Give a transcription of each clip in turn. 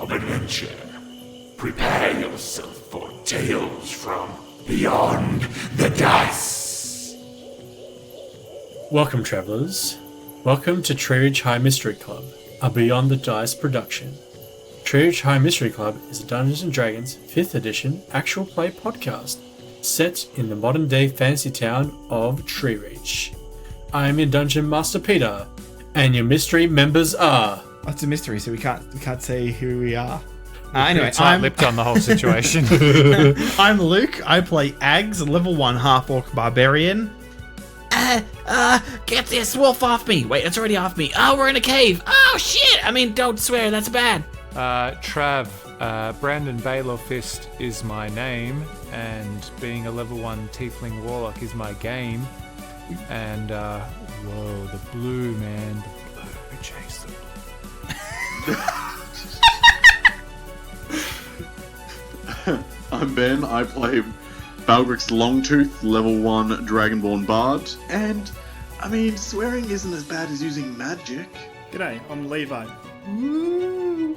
of adventure. Prepare yourself for tales from beyond the dice. Welcome, travellers. Welcome to Treereach High Mystery Club, a Beyond the Dice production. Treereach High Mystery Club is a Dungeons & Dragons 5th edition actual play podcast set in the modern-day fantasy town of Treereach. I am your Dungeon Master Peter, and your mystery members are... It's a mystery, so we can't say who we are. Anyway, tight-lipped on the whole situation. I'm Luke. I play Ags, a level 1 half-orc barbarian. Get this wolf off me. Wait, it's already off me. Oh, we're in a cave. Oh, shit. I mean, don't swear. That's bad. Brandon Baylor Fist is my name, and being a level 1 tiefling warlock is my game. And, whoa, the blue, man. The blue, chase the blue. I'm Ben. I play Balgric's Longtooth, level 1 Dragonborn Bard. And, I mean, swearing isn't as bad as using magic. G'day, I'm Levi. I'm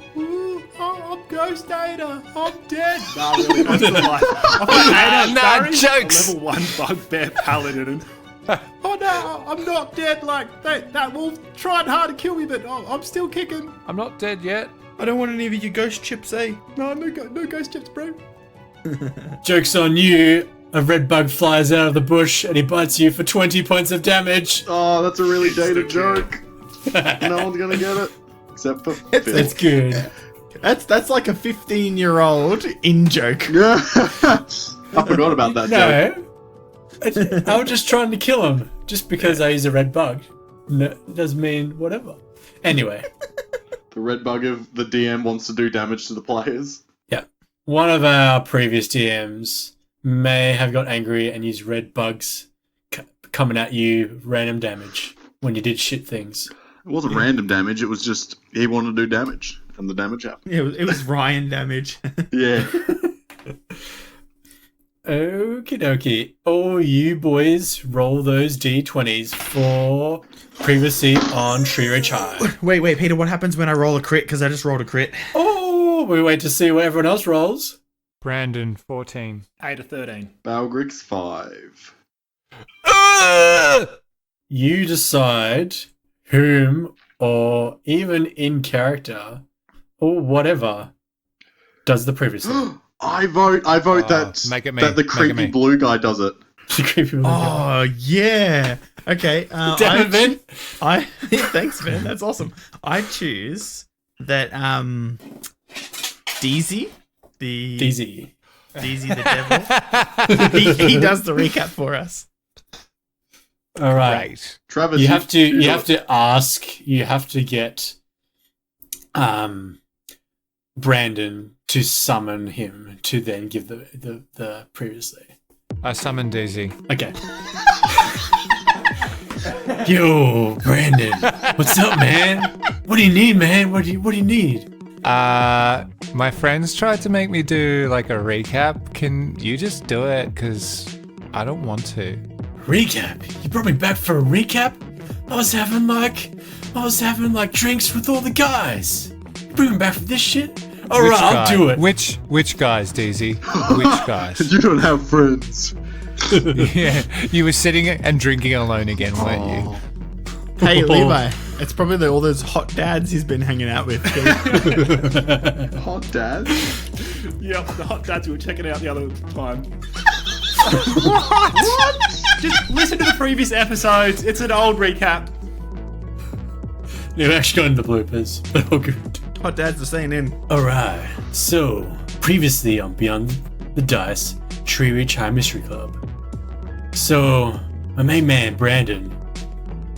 Ghost Ada. I'm dead. Nah, really, that's the life. I'm Ada Barry, jokes. A level 1 bugbear paladin. Oh no, I'm not dead. Like that wolf tried hard to kill me, but I'm still kicking. I'm not dead yet. I don't want any of your ghost chips, eh? No ghost chips, bro. Joke's on you. A red bug flies out of the bush and he bites you for 20 points of damage. Oh, that's a really dated joke. No one's gonna get it. Except for Phil. That's good. That's like a 15-year-old in-joke. Yeah. I forgot about that joke. No. I was just trying to kill him. Just because I use a red bug. No, it doesn't mean whatever. Anyway. The red bug of the DM wants to do damage to the players. Yeah. One of our previous DMs may have got angry and used red bugs coming at you, random damage, when you did shit things. It wasn't random damage, it was just he wanted to do damage, and the damage happened. Yeah, it was Ryan damage. Yeah. Okie dokie. Oh, you boys roll those d20s for previously on Treereach High. Wait, Peter, what happens when I roll a crit? Because I just rolled a crit. Oh, we wait to see what everyone else rolls. Brandon, 14. Ada 13. Balgric's 5. You decide whom, or even in character, or whatever, does the previously. I vote that make it me. that the Make it creepy me. blue guy does it. The creepy little guy. Oh, yeah. Okay. Damn it, Ben. Thanks, Ben. That's awesome. I choose that Deezy, Deezy. the devil. he does the recap for us. All right. Great. Travis, You have to ask. You have to get Brandon to summon him to then give the previously. I summoned Daisy. Okay. Yo, Brandon, what's up, man? What do you need, man? What do you need? My friends tried to make me do like a recap. Can you just do it? Because I don't want to. Recap? You brought me back for a recap? I was having like drinks with all the guys. You bring me back for this shit? All right, I'll do it. Which guys, Daisy? Which guys? You don't have friends. Yeah, you were sitting and drinking alone again, weren't you? Hey, Levi. It's probably all those hot dads he's been hanging out with. Hot dad? Yep, the hot dads we were checking out the other time. What? Just listen to the previous episodes. It's an old recap. You've actually got into the bloopers. They're all good. Hot dads are staying in. Alright, so previously on Beyond the Dice, Treereach High Mystery Club. So, my main man, Brandon,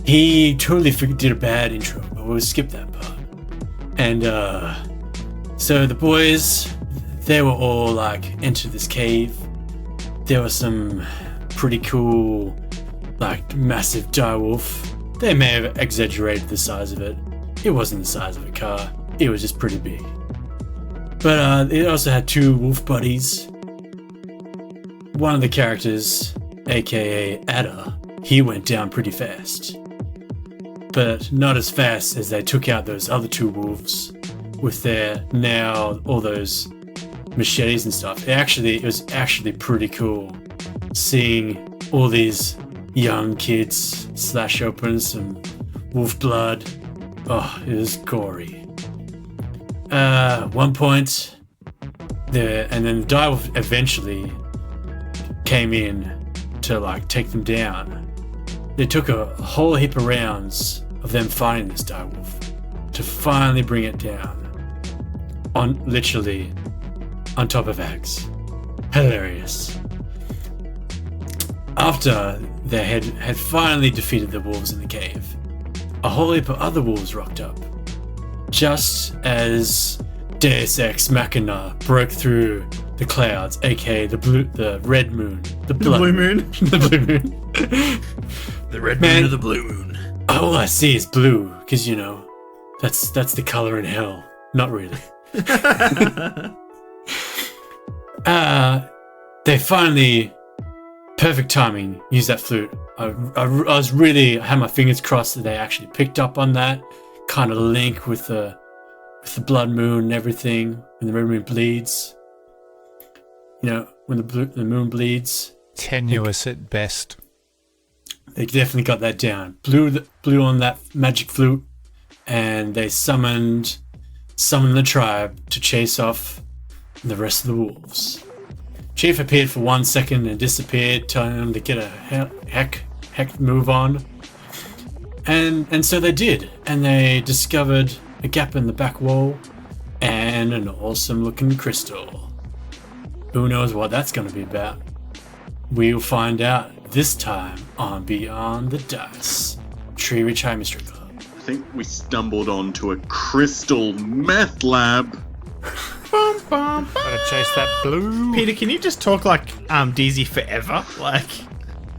he totally did a bad intro, but we'll skip that part. And, so the boys, they were all like, enter this cave. There was some pretty cool, like, massive direwolf. They may have exaggerated the size of it. It wasn't the size of a car. It was just pretty big. But it also had 2 wolf buddies. One of the characters, aka Ada, he went down pretty fast. But not as fast as they took out those other 2 wolves. with their now all those machetes and stuff. It was actually pretty cool seeing all these young kids slash open some wolf blood. Oh, it was gory. One point there, and then the direwolf eventually came in to like take them down. They took a whole heap of rounds of them fighting this direwolf to finally bring it down literally on top of Axe. Hilarious. After they had finally defeated the wolves in the cave, a whole heap of other wolves rocked up, just as Deus Ex Machina broke through the clouds, aka the red moon, the blue moon. the blue moon. The red moon or the blue moon? All I see is blue, because that's the color in hell. Not really. They finally, perfect timing, used that flute. I had my fingers crossed that they actually picked up on that kind of link with the blood moon and everything, when the red moon bleeds. When the moon bleeds. Tenuous at best. They definitely got that down. Blew on that magic flute, and they summoned the tribe to chase off the rest of the wolves. Chief appeared for 1 second and disappeared, telling them to get a heck move on. And so they did, and they discovered a gap in the back wall and an awesome looking crystal. Who knows what that's going to be about? We'll find out this time on Beyond the Dice, Treereach High Mystery Club. I think we stumbled onto a crystal meth lab. Gotta chase that blue. Peter, can you just talk like DZ forever?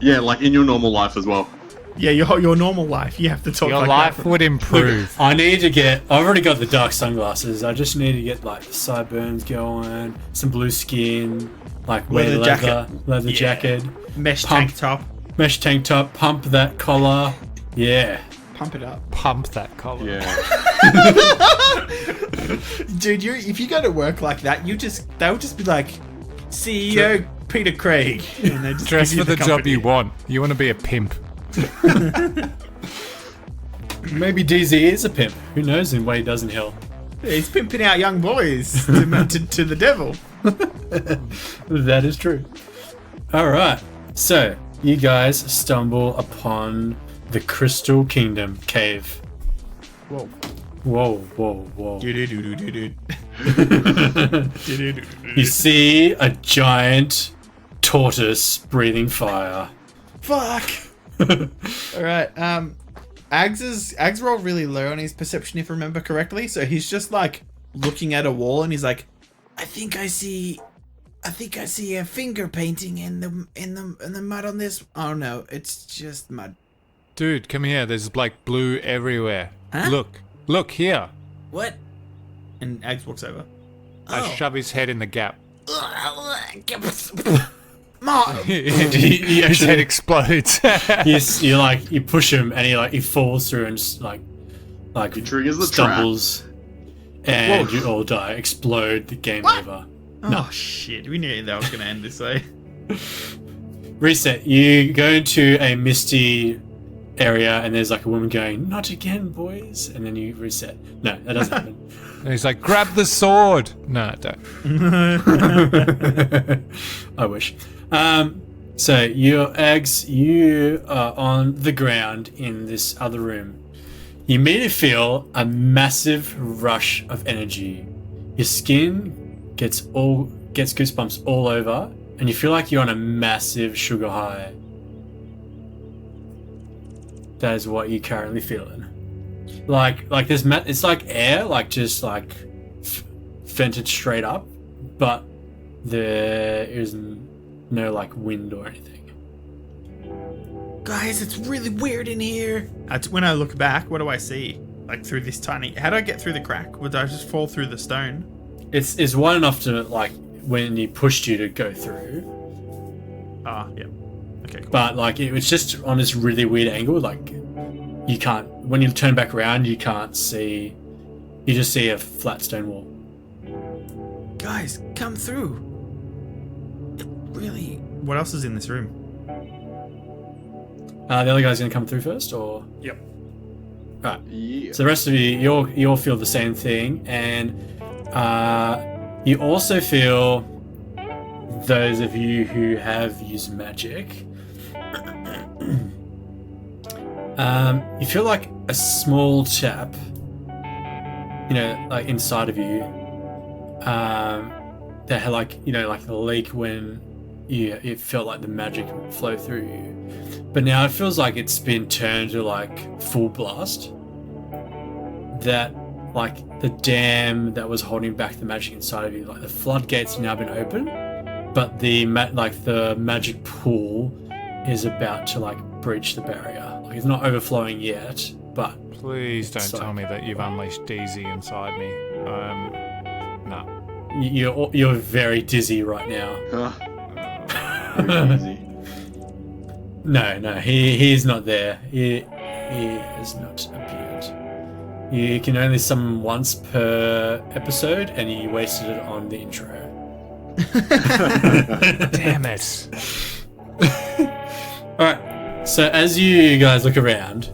Yeah, like in your normal life as well. Yeah, your normal life. You have to talk Your like life that. would improve. I've already got the dark sunglasses. I just need to get like the sideburns going, some blue skin, like Leather jacket. leather Yeah. jacket, Mesh tank top. pump that collar. Yeah. Pump it up. Pump that collar. Yeah. Dude, if you go to work like that, they would just be like, CEO Peter Craig. And they just Dress give you for the job company. you want. You want to be a pimp. Maybe DZ is a pimp. Who knows in what he does in hell. Yeah, he's pimping out young boys to the devil. That is true. Alright, so you guys stumble upon the Crystal Kingdom cave. Whoa. Whoa. Do-do-do-do-do-do. You see a giant tortoise breathing fire. Fuck. All right. Ags rolled really low on his perception, if I remember correctly. So he's just like looking at a wall, and he's like, "I think I see a finger painting in the mud on this. Oh no, it's just mud." Dude, come here. There's like blue everywhere. Huh? Look here. What? And Ags walks over. I shove his head in the gap. Mom! His head explodes. You push him and he falls through and just like He triggers the stumbles, and Whoa. you all die. Explode. The game over. Oh shit! We knew that was gonna end this way. Reset. You go into a misty area and there's like a woman going, "Not again, boys," and then you reset. No, that doesn't happen. And he's like, grab the sword. No, don't. I wish. So your eggs, you are on the ground in this other room. You immediately feel a massive rush of energy. Your skin gets goosebumps all over, and you feel like you're on a massive sugar high. That is what you're currently feeling. Like there's it's like air, like just like vented straight up, but there is no like wind or anything. Guys, it's really weird in here. When I look back, what do I see? Like through this tiny... How do I get through the crack? Would I just fall through the stone? It's wide enough to like when he pushed you to go through, Ah, yeah. Okay, cool. but like it was just on this really weird angle. Like you can't, when you turn back around, you can't see You just see a flat stone wall. Guys, come through. It really. What else is in this room? The other guy's gonna come through first, or Yep. right? Yeah. So the rest of you all feel the same thing, and you also feel, those of you who have used magic, you feel like a small tap, like inside of you, that had like a leak when it felt like the magic would flow through you, but now it feels like it's been turned to like full blast. That like the dam that was holding back the magic inside of you, like the floodgates have now been open, but the magic pool is about to like breach the barrier. Like it's not overflowing yet, but Please don't It's tell like- me that you've unleashed DZ inside me. No. you're very dizzy right now. Very easy. No, he's not there. He has not appeared. You can only summon once per episode, and you wasted it on the intro. Damn it. Alright, so as you guys look around,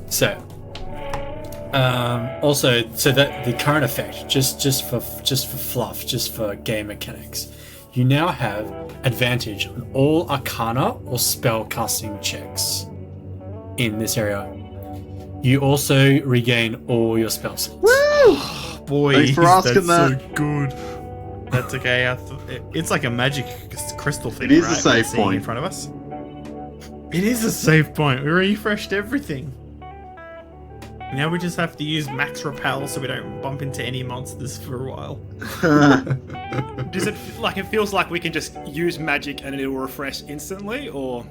so that the current effect, just for fluff, just for game mechanics, you now have advantage on all arcana or spell casting checks in this area. You also regain all your spell slots. Boy, Thanks for asking that's that. so good. That's okay. It's like a magic crystal thing. It is a right? save We're seeing point. in front of us. It is a save point. We refreshed everything. Now we just have to use max repel so we don't bump into any monsters for a while. Does it it feels like we can just use magic and it will refresh instantly, or?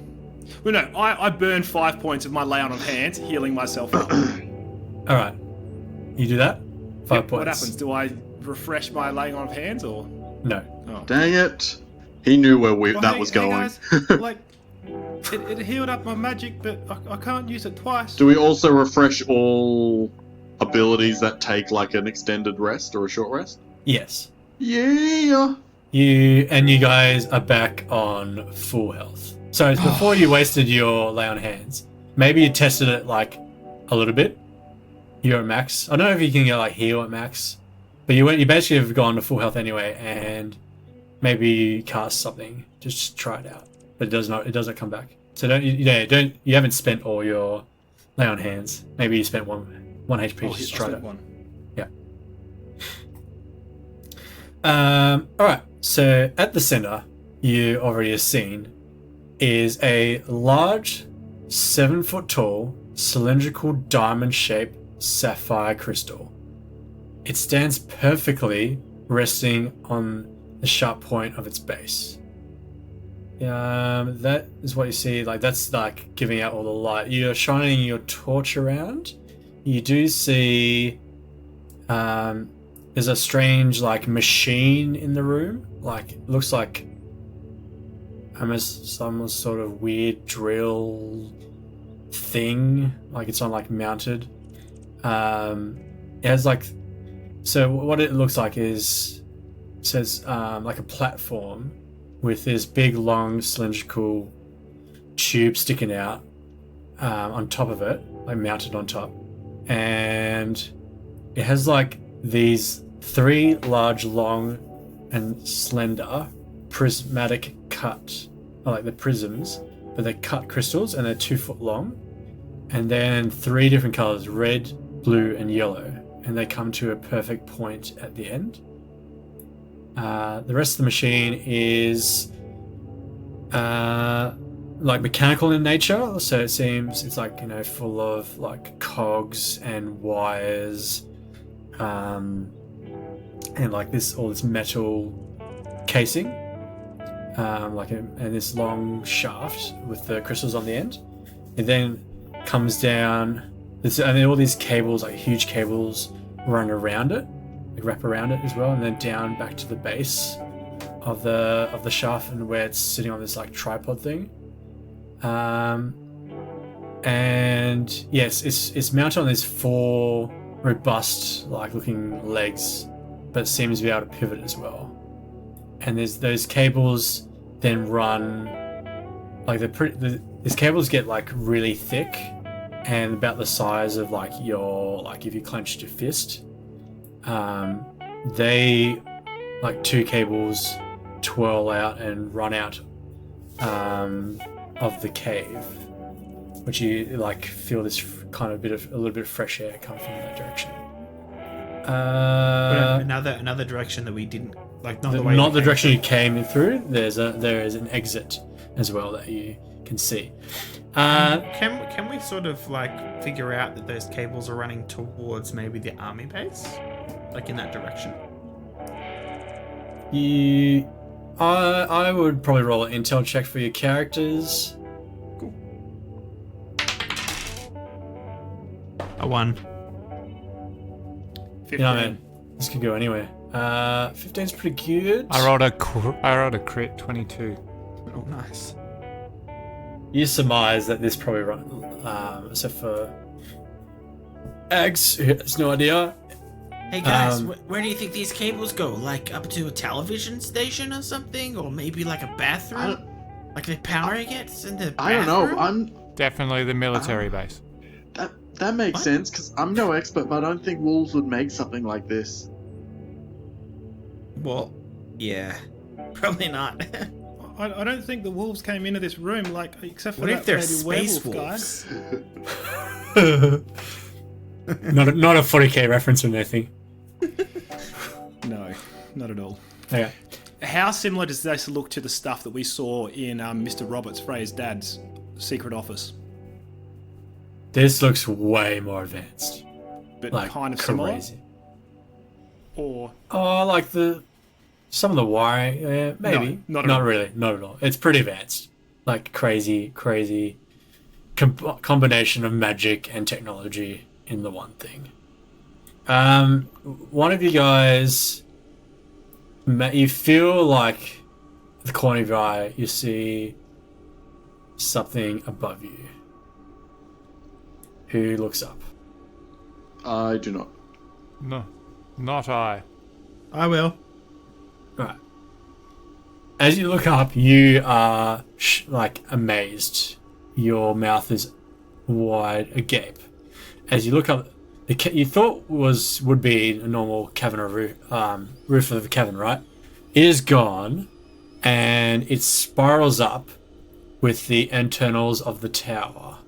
Well, no. I burned 5 points of my lay on of hands, healing myself up. Alright, you do that? 5 points. What happens? Do I refresh my laying on of hands, or? No. Oh. Dang it. He knew where Well, that hey- was hey, going. guys, it healed up my magic, but I can't use it twice. Do we also refresh all abilities that take like an extended rest or a short rest? Yes. Yeah. You guys are back on full health. So it's before you wasted your lay on hands. Maybe you tested it like a little bit. You're at max. I don't know if you can get like heal at max, but you basically have gone to full health anyway, and maybe you cast something. Just try it out, but it doesn't come back. So you haven't spent all your lay on hands. Maybe you spent one HP. Just try it out. One. Alright, so at the center, you already have seen, is a large 7 foot tall cylindrical diamond shaped sapphire crystal. It stands perfectly resting on the sharp point of its base. That is what you see, like that's like giving out all the light. You're shining your torch around. You do see there's a strange like machine in the room. Like it looks like almost some sort of weird drill thing. Like it's on like mounted. It has like, so what it looks like is, it says like a platform with this big long cylindrical tube sticking out on top of it, like mounted on top, and it has like these 3 large, long, and slender prismatic cut, like the prisms, but they're cut crystals and they're 2 foot long, and then 3 different colors: red, blue, and yellow, and they come to a perfect point at the end. The rest of the machine is like mechanical in nature, so it seems it's like, full of like cogs and wires, and like all this metal casing, and this long shaft with the crystals on the end. It then comes down, and then all these cables, like huge cables, run around it, wrap around it as well, and then down back to the base of the shaft, and where it's sitting on this like tripod thing. And yes, it's mounted on these 4 robust, like looking legs, but seems to be able to pivot as well. And there's those cables then run like these cables get like really thick and about the size of like if you clenched your fist. They like two cables twirl out and run out of the cave, which you like feel this kind of a little bit of fresh air come from that direction. Another direction that we didn't like. Not the direction you came in through. There is an exit as well that you can see. Can we sort of like figure out that those cables are running towards maybe the army base, like in that direction? I would probably roll an intel check for your characters. Cool. A 1. 15. You know, man, this could go anywhere. 15's pretty good. I rolled a crit 22. Oh, nice. You surmise that this probably run, except for Eggs, who has no idea. Hey guys, where do you think these cables go? Like up to a television station or something? Or maybe like a bathroom? Like the power gets in the bathroom? I don't know. I'm Definitely the military base. that makes sense because I'm no expert, but I don't think wolves would make something like this. Well, yeah. Probably not. I don't think the wolves came into this room, like, except for What if that they're maybe space werewolf wolves? Not a 40k reference or anything. No, not at all. Okay. How similar does this look to the stuff that we saw in Mr. Roberts, Freya's dad's secret office? This looks way more advanced. But Like kind of crazy. similar? Or... Oh, like some of the wiring, yeah, maybe. No, not at not all. really, not at all. It's pretty advanced. Like crazy combination of magic and technology in the one thing. One of you guys, you feel like at the corner of your eye, you see something above you. Who looks up? I do not. No, not I. I will. Right. As you look up, you are like amazed. Your mouth is wide agape. As you look up, you thought would be a normal cavern or roof of a cavern, right? It is gone, and it spirals up with the internals of the tower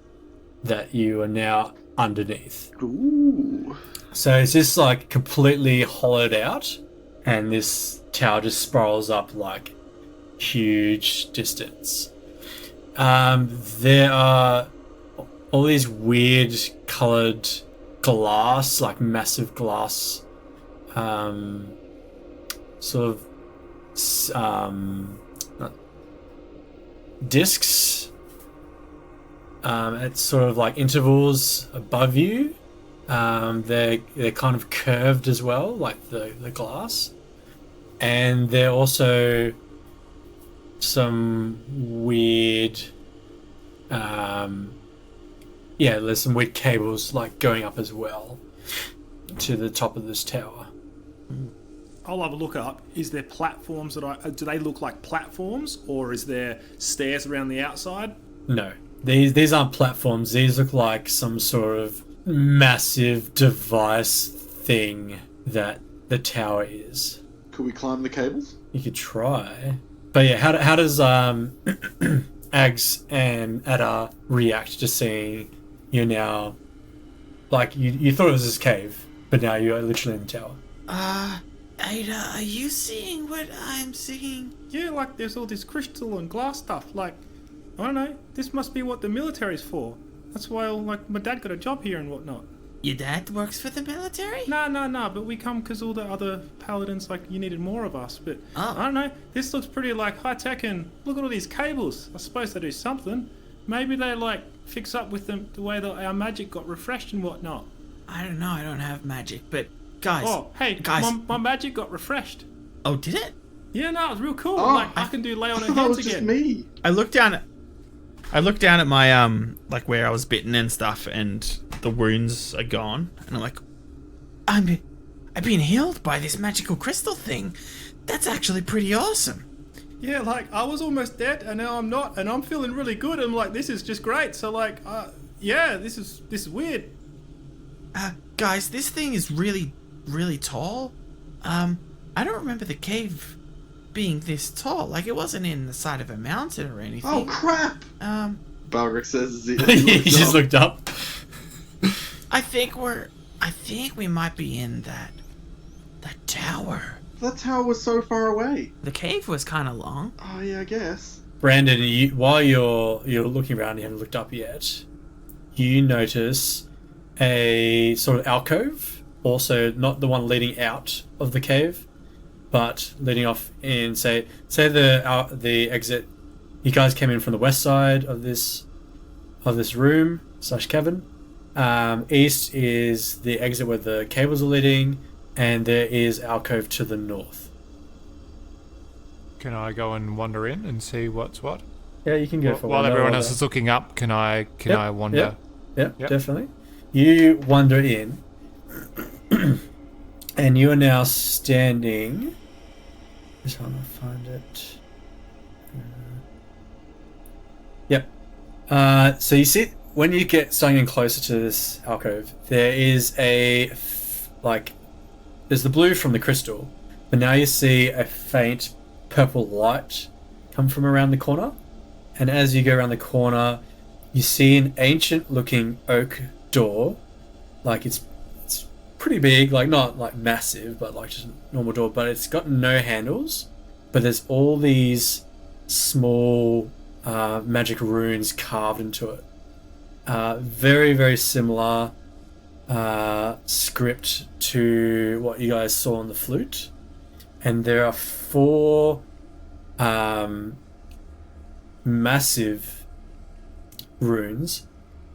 that you are now underneath. Ooh. So it's just like completely hollowed out, and this tower just spirals up like huge distance. There are all these weird colored glass, like massive glass, sort of discs at sort of like intervals above you. They're kind of curved as well, like the glass, and they're also some weird there's some weird cables like going up as well to the top of this tower. I'll have a look up. Is there platforms do they look like platforms, or is there stairs around the outside? No, these aren't platforms. These look like some sort of massive device thing that the tower is. Could we climb the cables? You could try, but yeah, how does Ags and Ada react to seeing you're now, like you thought it was this cave, but now you're literally in the tower? Ada, are you seeing what I'm seeing? Yeah, like there's all this crystal and glass stuff. Like, I don't know. This must be what the military's for. That's why, like, my dad got a job here and whatnot. Your dad works for the military? No, but we come because all the other paladins, like, you needed more of us. But, I don't know, this looks pretty, like, high-tech, and look at all these cables. I suppose they do something. Maybe they, like, fix up with the way that our magic got refreshed and whatnot. I don't know, I don't have magic, but guys... Oh, hey, guys. my magic got refreshed. Oh, did it? Yeah, no, it was real cool. Oh, like, I can do lay on I her thought it hands was just again. me. I looked down at my like where I was bitten and stuff, and the wounds are gone, and I'm like, I've been healed by this magical crystal thing. That's actually pretty awesome. Yeah, like, I was almost dead, and now I'm not, and I'm feeling really good. I'm like, this is just great. So, like, yeah, this is weird. Guys, this thing is really, really tall. I don't remember the cave being this tall. Like, it wasn't in the side of a mountain or anything. Oh, crap! Balgrick says as He just looked up. I think we might be in that tower. That tower was so far away. The cave was kind of long. Oh, yeah, I guess. Brandon, while you're looking around, you haven't looked up yet. You notice a sort of alcove, also not the one leading out of the cave, but leading off in say the exit. You guys came in from the west side of this room / cabin. East is the exit where the cables are leading, and there is alcove to the north. Can I go and wander in and see what's what? Yeah, you can go for while one. everyone else is looking up. Can I wander? Yep, Yep. definitely. You wander in, and you are now standing. Just trying to find it. Yep. So you see, when you get starting in closer to this alcove, there is there's the blue from the crystal, but now you see a faint purple light come from around the corner, and as you go around the corner, you see an ancient-looking oak door. Like it's pretty big, like not like massive, but like just a normal door. But it's got no handles. But there's all these small magic runes carved into it. Very, very similar script to what you guys saw on the flute. And there are 4 massive runes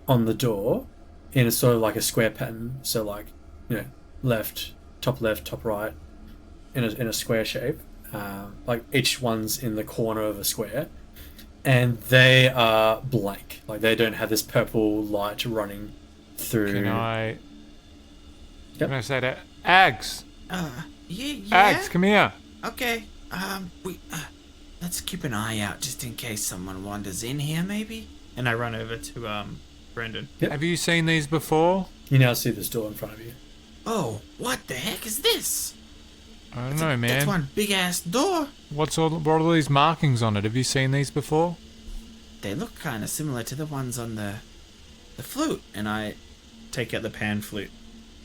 on the door in a sort of like a square pattern, so like, you know, left, top right, in a square shape, like each one's in the corner of a square, and they are blank, like they don't have this purple light running through. Can I say that? Ags, Yeah. Ags, come here. Okay. Let's keep an eye out just in case someone wanders in here, maybe. And I run over to Brendan. Yep. Have you seen these before? You now see this door in front of you. Oh, what the heck is this? I don't know, man. That's one big ass door. What are all these markings on it? Have you seen these before? They look kind of similar to the ones on the flute. And I take out the pan flute,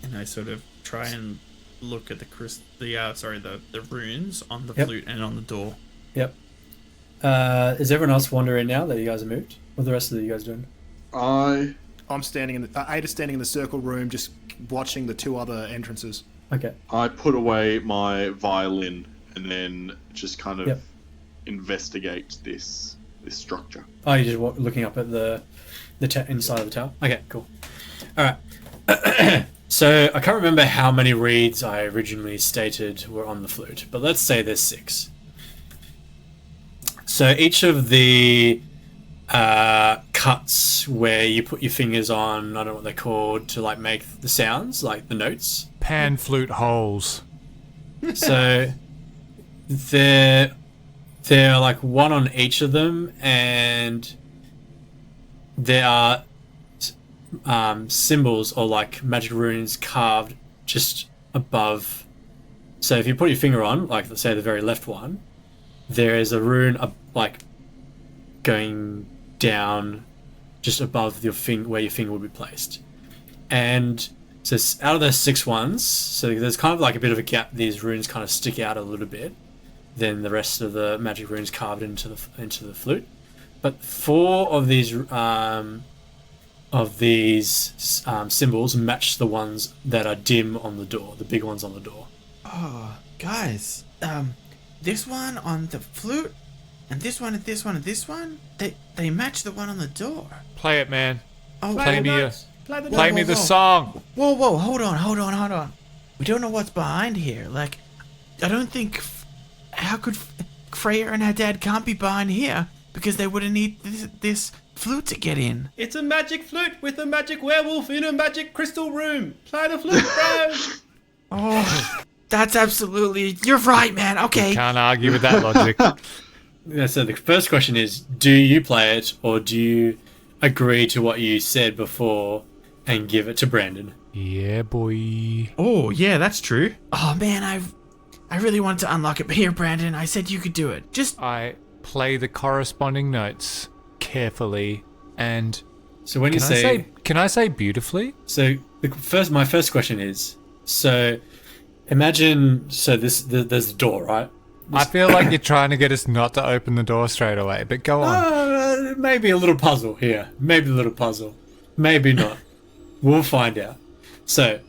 and I sort of try and look at the runes on the flute and on the door. Yep. Is everyone else wandering now that you guys have moved? What are the rest of you guys doing? I'm standing in the Ada's standing in the circle room, just watching the 2 other entrances. Okay. I put away my violin and then just kind of investigate this structure. Oh, you're just looking up at the inside of the tower? Okay, cool. Alright. So, I can't remember how many reeds I originally stated were on the flute, but let's say there's 6. So, each of the cuts where you put your fingers on, I don't know what they're called, to like make the sounds, like the notes. Pan flute holes. So there are like 1 on each of them, and there are symbols or like magic runes carved just above. So if you put your finger on, like let's say the very left one, there is a rune like going down just above your finger, where your finger would be placed. And so out of those 6 ones, so there's kind of like a bit of a gap. These runes kind of stick out a little bit than the rest of the magic runes carved into the flute. But 4 of these symbols match the ones that are dim on the door, the big ones on the door. Oh, guys, this one on the flute, and this one, and this one, and this one, they match the one on the door. Play it, man. Oh, Play me Whoa, the whoa. song. Whoa, hold on. We don't know what's behind here. Like, I don't think. How could Freya and her dad can't be behind here because they wouldn't need this flute to get in. It's a magic flute with a magic werewolf in a magic crystal room. Play the flute, bro. Oh, that's absolutely. You're right, man. Okay. Can't argue with that logic. Yeah, so the first question is, do you play it or do you agree to what you said before and give it to Brandon? Yeah, boy. Oh, yeah, that's true. Oh man, I really wanted to unlock it, but here, Brandon, I said you could do it. Just I play the corresponding notes carefully and So when you can I say beautifully? so my first question is, so imagine, so there's a door, right? I feel like you're trying to get us not to open the door straight away, but go on. Maybe a little puzzle here. Maybe a little puzzle. Maybe not. We'll find out. So,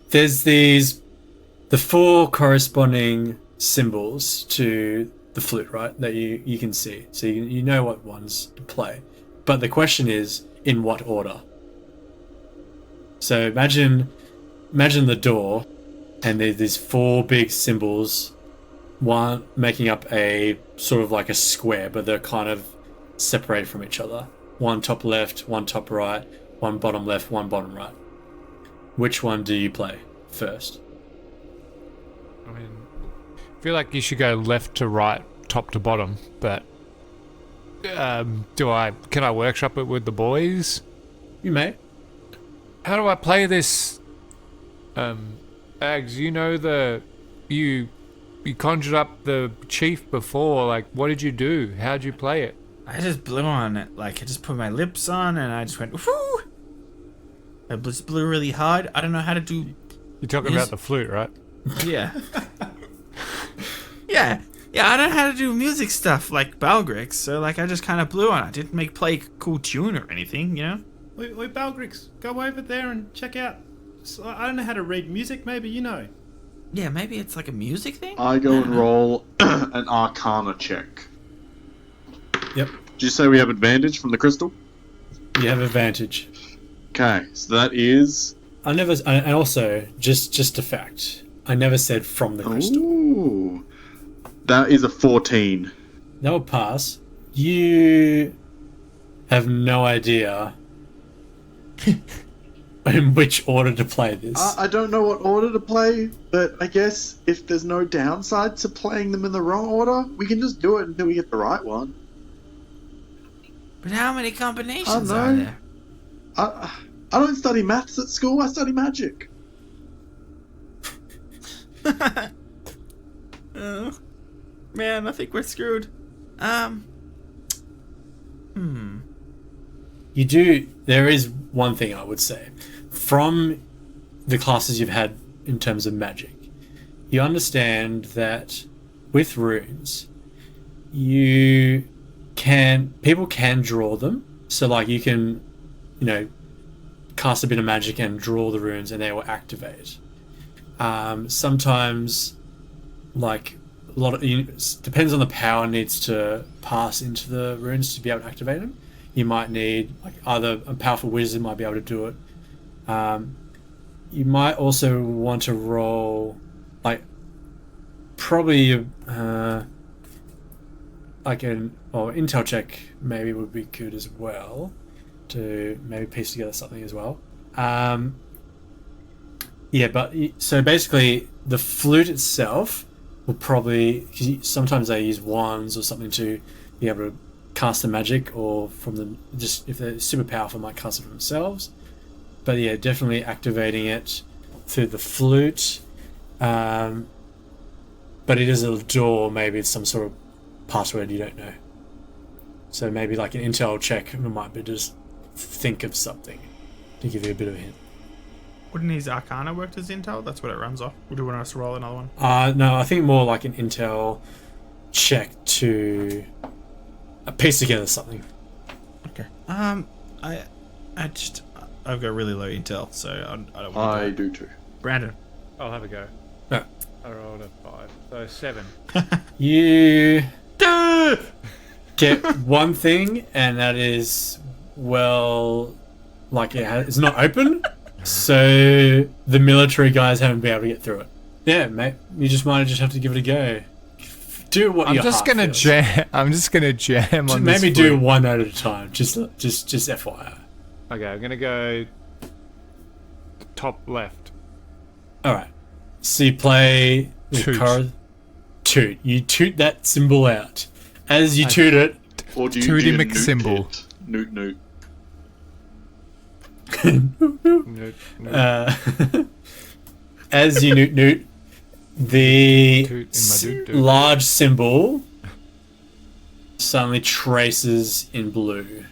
there's the 4 corresponding symbols to the flute, right? That you can see. So you know what ones to play. But the question is, in what order? So imagine the door, and there's these 4 big symbols, one making up a sort of like a square, but they're kind of separated from each other. One top left, one top right, one bottom left, one bottom right. Which one do you play first? I mean, I feel like you should go left to right, top to bottom, but can I workshop it with the boys? You may. How do I play this? Ags, you know you conjured up the chief before, like what did you do? How'd you play it? I just blew on it. Like I just put my lips on and I just went whoo. I just blew really hard. I don't know how to do. You're talking about the flute, right? Yeah. yeah. I don't know how to do music stuff like Balgrix, so like I just kind of blew on it. I didn't play a cool tune or anything, you know? Wait, Balgrix, go over there and check out. I don't know how to read music, maybe you know. Yeah, maybe it's like a music thing? I go and roll an Arcana check. Yep. Did you say we have advantage from the crystal? You have advantage. Okay, so that is... And also, just a fact, I never said from the crystal. Ooh. That is a 14. That will pass. You have no idea in which order to play this. I don't know what order to play, but I guess if there's no downside to playing them in the wrong order, we can just do it until we get the right one. But how many combinations I are know. there? I don't study maths at school, I study magic. Oh, man, I think we're screwed. There is one thing I would say. From the classes you've had in terms of magic, you understand that with runes, people can draw them. So like you can, cast a bit of magic and draw the runes and they will activate. Sometimes, like depends on the power needs to pass into the runes to be able to activate them. You might need like either a powerful wizard might be able to do it. You might also want to roll like probably like an intel check maybe would be good as well to maybe piece together something as well. So basically the flute itself will probably, because sometimes they use wands or something to be able to cast the magic, or from them, just if they're super powerful might cast it for themselves. But yeah, definitely activating it through the flute. But it is a door, maybe it's some sort of password you don't know. So maybe like an intel check might be just think of something to give you a bit of a hint. Wouldn't his Arcana work as intel? That's what it runs off. Would you want us to roll another one? No, I think more like an intel check to piece together something. Okay. I've got really low intel, so I don't want I to do too. Brandon. I'll have a go. Yeah. I rolled a 5, so 7. You get one thing, and that is, it's not open, so the military guys haven't been able to get through it. Yeah, mate, you might just have to give it a go. Do what I'm your just heart gonna feels. jam. I'm just gonna jam on this. Maybe do flute. one note at a time. Just FYI. Okay, I'm gonna go top left. All right. So you play the Toot. toot. You toot that symbol out. As you toot it, Or do you Tooty newt McSymbol. it? Newt newt. as you newt, the Toot in my doot-doot. large symbol suddenly traces in blue.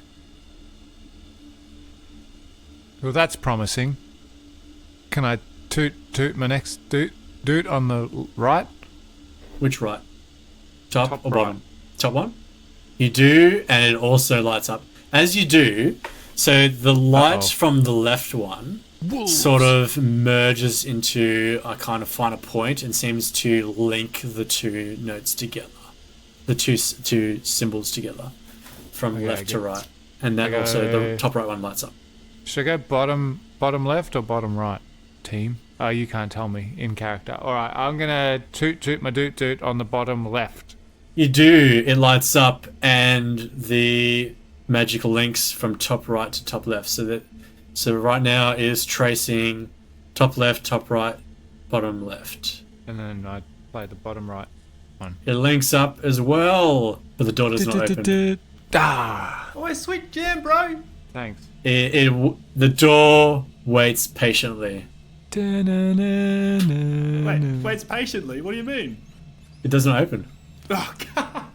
Well, that's promising. Can I toot my next doot on the right? Which right? Top or right. bottom? Top one? You do, and it also lights up. As you do, so the light Uh-oh. from the left one sort of merges into a kind of finer point and seems to link the two notes together. The two symbols together from Okay, left I to get- right. And then I also go- the top right one lights up. Should I go bottom left or bottom right, team? Oh, you can't tell me in character. All right, I'm gonna toot my doot on the bottom left. You do, it lights up and the magical links from top right to top left. So right now is tracing top left, top right, bottom left. And then I play the bottom right. It links up as well, but the door does not open. Ah, Oh, sweet jam, bro. thanks. The door waits patiently. Waits patiently. What do you mean? It does not open. Oh, God.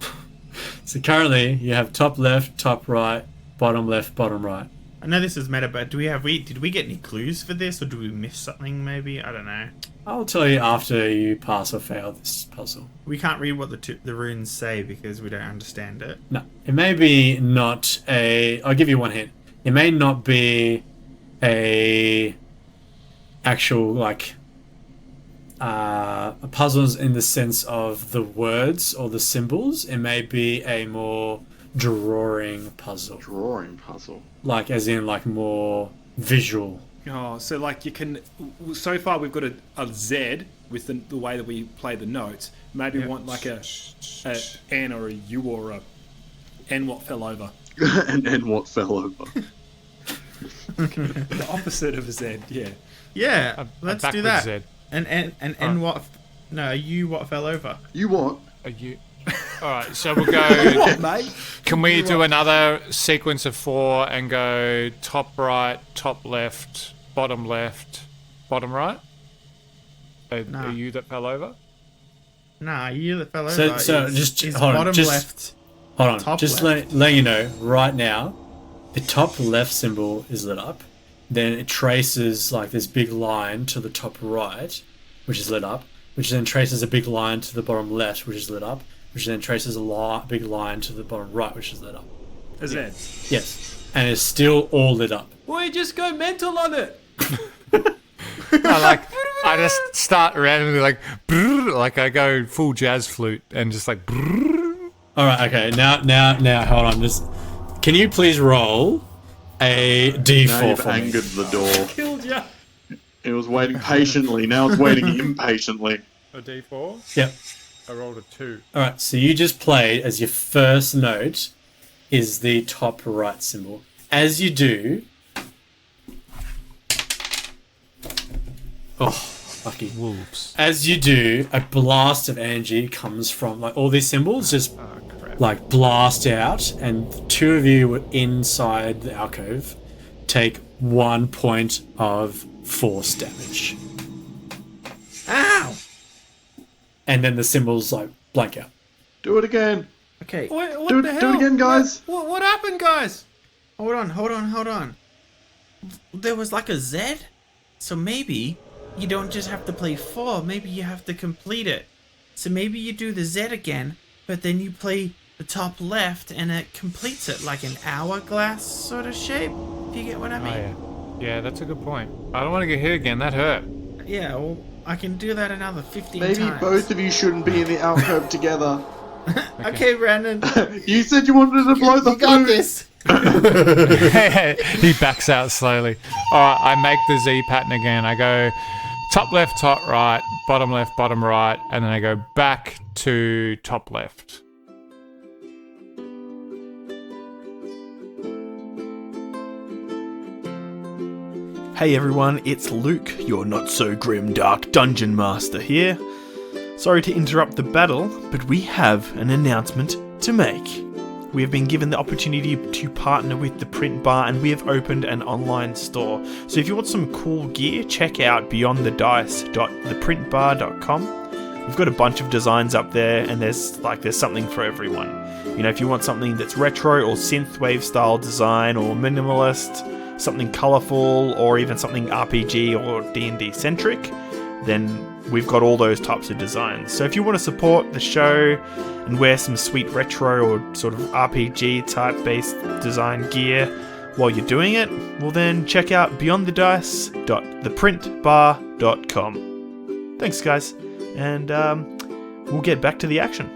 So currently you have top left, top right, bottom left, bottom right. I know this is meta, but did we get any clues for this, or do we miss something? Maybe, I don't know. I'll tell you after you pass or fail this puzzle. We can't read what the runes say because we don't understand it. No, it may be not a. I'll give you one hint. It may not be a actual like puzzles in the sense of the words or the symbols. It may be a more drawing puzzle, Drawing puzzle. like as in like more visual. Oh, so like you can. So far, we've got a Z with the way that we play the notes. Maybe we want like a N or a U or a N what fell over. and what fell over. The opposite of a Z. Yeah. Yeah, let's do backwards that. Z. And what? No, you what fell over? You what? Are you? All right, so we'll go. Mate. Can we do another sequence of 4 and go top right, top left, bottom right? Nah. Are you that fell over? Nah, you that fell So- over. so is, just is hold on, bottom just- left. Hold on, Top just left. let you know right now, the top left symbol is lit up. Then it traces like this big line to the top right, which is lit up, which then traces a big line to the bottom left, which is lit up, which then traces a big line to the bottom right, which is lit up. A Z. Yes, and it's still all lit up. Boy, just go mental on it. I just start randomly like I go full jazz flute and just like. All right, okay, now, hold on. Just can you please roll a Now d4 you've for me? angered the door. Killed ya. It was waiting patiently. Now it's waiting impatiently. A D4. Yep. I rolled a 2. All right, so you just played as your first note is the top right symbol. As you do, oh, lucky. Wolves. As you do, a blast of energy comes from like all these symbols just Oh crap. like blast out, and the two of you inside the alcove take 1 point of force damage, Ow! and then the symbols like blank out. Do it again. Okay, What Do the it hell? again, guys. What happened, guys? hold on. There was like a Z, so maybe you don't just have to play 4. Maybe you have to complete it. So maybe you do the Z again, but then you play the top left, and it completes it like an hourglass sort of shape. Do you get what I Oh mean? yeah. Yeah, that's a good point. I don't want to get hit again. That hurt. Yeah, well, I can do that another 15 Maybe times. both of you shouldn't be in the alcove together. Okay, Brandon. You said you wanted to blow the You got flute. this. He backs out slowly. Alright, I make the Z pattern again. I go top left, top right, bottom left, bottom right, and then I go back to top left. Hey everyone, it's Luke, your not-so-grim dark dungeon master here. Sorry to interrupt the battle, but we have an announcement to make. We have been given the opportunity to partner with the print bar, and we have opened an online store. So if you want some cool gear, check out beyondthedice.theprintbar.com. We've got a bunch of designs up there, and there's something for everyone. You know, if you want something that's retro or synthwave style design or minimalist, something colourful, or even something RPG or D&D centric, then we've got all those types of designs. So if you want to support the show and wear some sweet retro or sort of RPG type based design gear while you're doing it, well then check out beyondthedice.theprintbar.com. Thanks guys, and we'll get back to the action.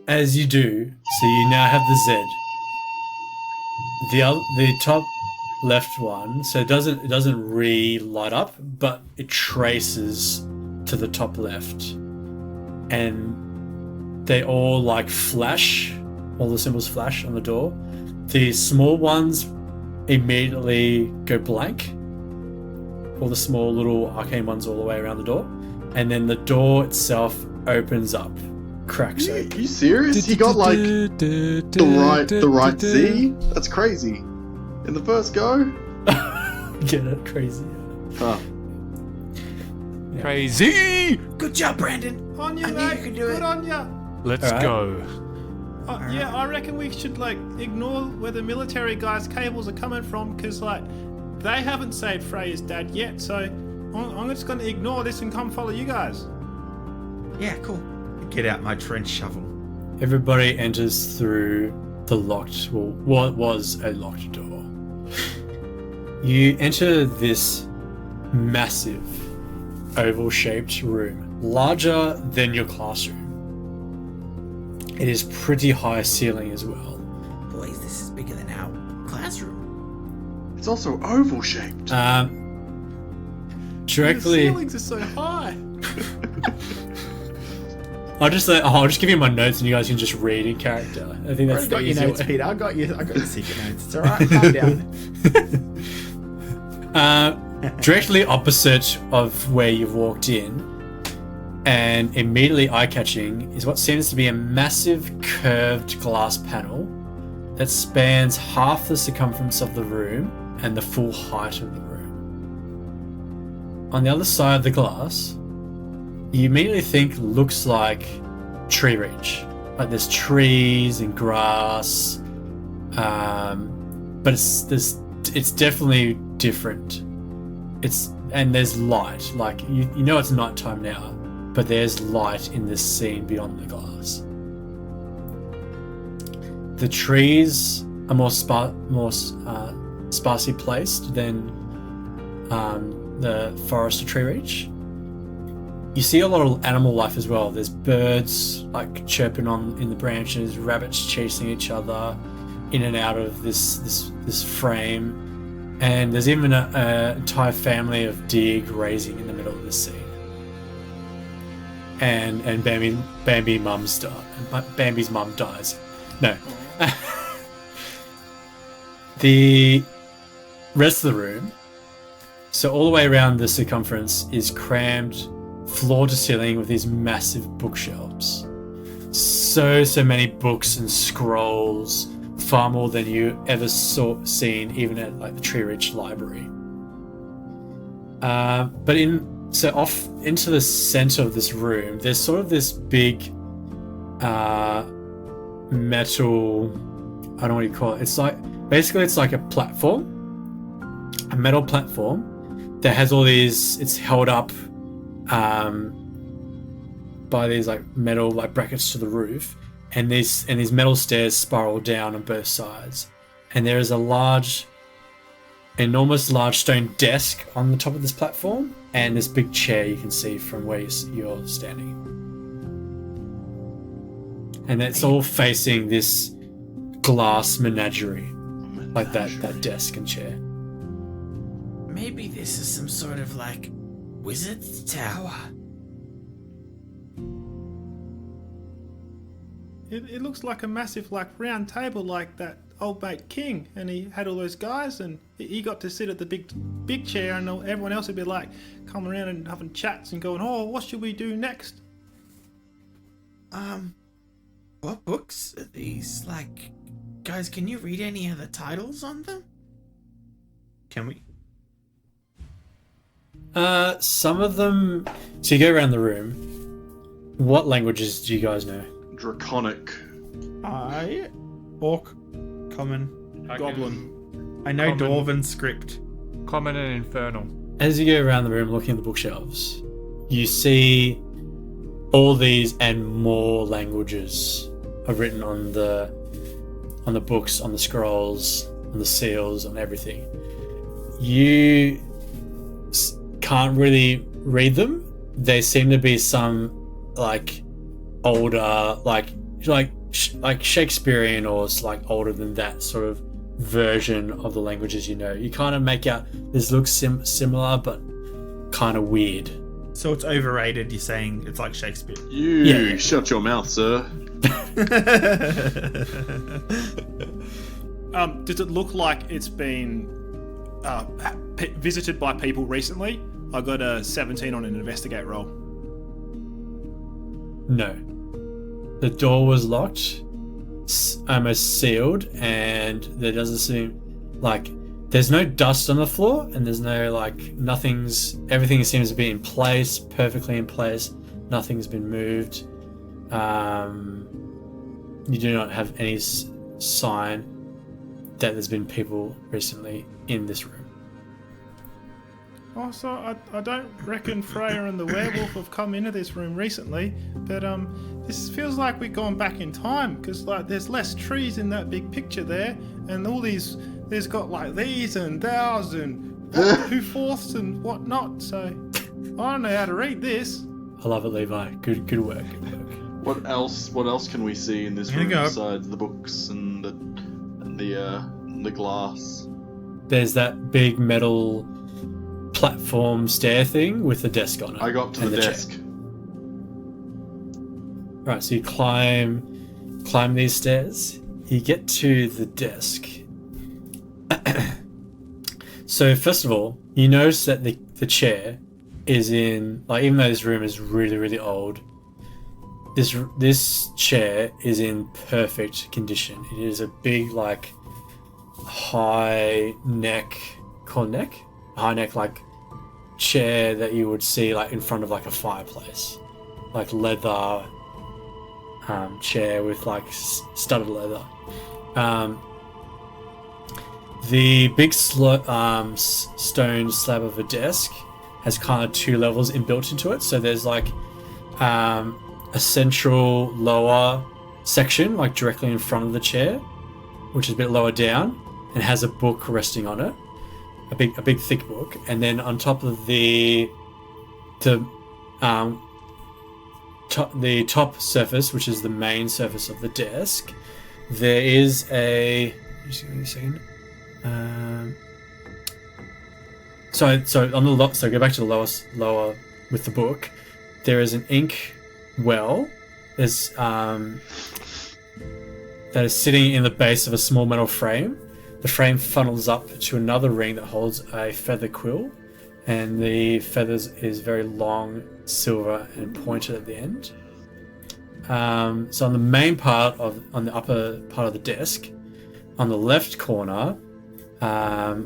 As you do, so you now have the Z. The top left one, so it doesn't re-light up, but it traces to the top left, and they all flash. All the symbols flash on the door. The small ones immediately go blank. All the small little arcane ones all the way around the door, and then the door itself opens up, cracks open. Are you serious? He got the right Z? That's crazy. In the first go? Get it? Crazy. Huh. Crazy! Good job, Brandon. On you, I knew mate. you could do it. Good on ya. Let's Alright. go. Yeah, I reckon we should ignore where the military guys' cables are coming from, because they haven't saved Freya's dad yet. So I'm just going to ignore this and come follow you guys. Yeah, cool. Get out my trench shovel. Everybody enters through the locked, well, what was a locked door. You enter this massive oval-shaped room, larger than your classroom. It is pretty high ceiling as well. Boys, this is bigger than our classroom. It's also oval shaped. The Directly, ceilings are so high. I'll just give you my notes and you guys can just read in character. I think that's I got the your easier notes, way. Peter. I got your secret notes. It's alright, calm down. Directly opposite of where you've walked in, and immediately eye-catching, is what seems to be a massive curved glass panel that spans half the circumference of the room and the full height of the room. On the other side of the glass, you immediately think looks like Treereach. Like there's trees and grass, but it's definitely different. And there's light. Like you know it's nighttime now, but there's light in this scene beyond the glass. The trees are more sparsely placed than the forest of Treereach. You see a lot of animal life as well. There's birds chirping in the branches, rabbits chasing each other in and out of this frame, and there's even an entire family of deer grazing in the middle of this scene. And Bambi's mum dies. No. The rest of the room, so all the way around the circumference, is crammed floor to ceiling with these massive bookshelves. So many books and scrolls, far more than you ever seen even at the Treereach library. But off into the center of this room, there's sort of this big metal, I don't know what you call it. It's like a platform, a metal platform that has all these, it's held up by these metal brackets to the roof, and these metal stairs spiral down on both sides, and there is a enormous large stone desk on the top of this platform, and this big chair you can see from where you're standing, and it's all facing this glass menagerie, like that desk and chair. Maybe this is some sort of wizard's tower. It looks like a massive, like, round table like that old mate King, and he had all those guys, and he got to sit at the big chair, and everyone else would be like coming around and having chats and going, oh, what should we do next? What books are these? Like, guys, can you read any of the titles on them? Can we? Some of them. So you go around the room. What languages do you guys know? Draconic. Orc, Common, Goblin. I know Common. Dwarven script. Common and infernal. As you go around the room looking at the bookshelves, you see all these and more languages are written on the books, on the scrolls, on the seals, on everything. You can't really read them. They seem to be some like older, like Shakespearean, or like older than that sort of version of the languages you know. You kind of make out this looks similar, but kind of weird. So it's overrated. You're saying it's like Shakespeare. You shut your mouth, sir. Does it look like it's been visited by people recently? I got a 17 on an investigate roll. No. The door was locked, almost sealed, and there doesn't seem like there's no dust on the floor, and there's no like everything seems to be in place, perfectly in place. Nothing's been moved. You do not have any sign that there's been people recently in this room. Oh, so I don't reckon Freya and the werewolf have come into this room recently, but this feels like we've gone back in time, because like there's less trees in that big picture there, and all these, there's got like these and thous and who fourths and whatnot. So I don't know how to read this. I love it, Levi. Good work. What else can we see in this Here room you go. besides the books and the glass? There's that big metal platform stair thing with the desk on it. I got to and the chair. desk. Right, so you climb these stairs. You get to the desk. So first of all, you notice that the chair is in, like, even though this room is really, really old, this chair is in perfect condition. It is a big, like, high neck like chair that you would see like in front of like a fireplace, like leather chair with like studded leather. The big stone slab of a desk has kind of two levels inbuilt into it. So there's like a central lower section, like directly in front of the chair, which is a bit lower down, and has a book resting on it, a big thick book. And then on top of the top surface, which is the main surface of the desk, there is a. Just give me a second. So on the so go back to the lower with the book. There is an ink well. There's that is sitting in the base of a small metal frame. The frame funnels up to another ring that holds a feather quill, and the feathers is very long, silver, and pointed at the end. So on the main part on the upper part of the desk, on the left corner,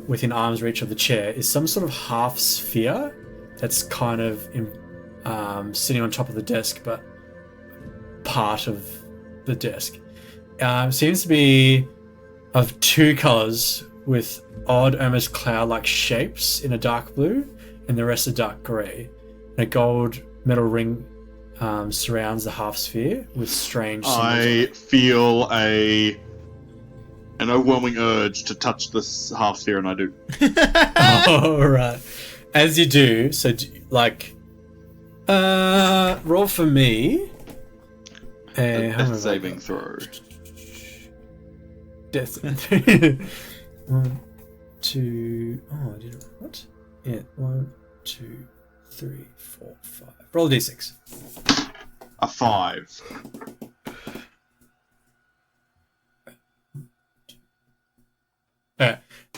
within arm's reach of the chair, is some sort of half sphere that's kind of sitting on top of the desk, but part of the desk. Seems to be of two colors with odd, almost cloud-like shapes in a dark blue, and the rest are dark grey. And a gold metal ring surrounds the half sphere with strange symbols. I feel an overwhelming urge to touch this half sphere, and I do. All right. As you do, so roll for me. Death saving throw. Death. 1, 2. Oh, I did it. What? Yeah. 1, 2, 3, 4, 5. Roll a d6. A 5.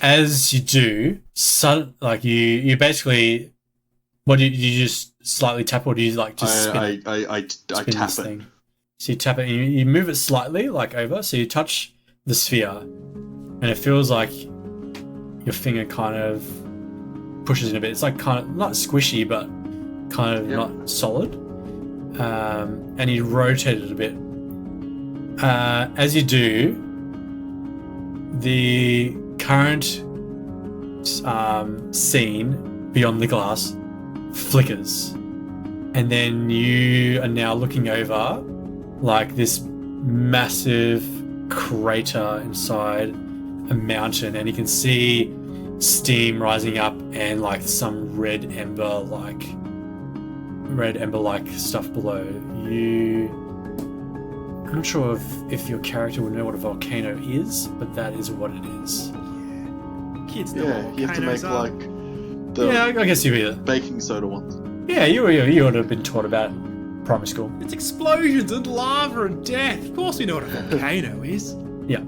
as you do, you basically, what do you just slightly tap, or do you like just spin it? I Spin tap this it. thing. So you tap it, and you move it slightly, like over. So you touch the sphere, and it feels like your finger kind of pushes in a bit. It's like kind of not squishy, but kind of not solid. And you rotate it a bit. As you do, the current scene beyond the glass flickers, and then you are now looking over like this massive crater inside a mountain, and you can see steam rising up and like some red ember like stuff below you. I'm not sure if your character would know what a volcano is, but that is what it is. Kids know Yeah, what you have to make volcanoes are. like the Yeah, I guess you either. baking soda ones. Yeah, you would have been taught about it in primary school. It's explosions and lava and death. Of course we know what a volcano is. Yeah.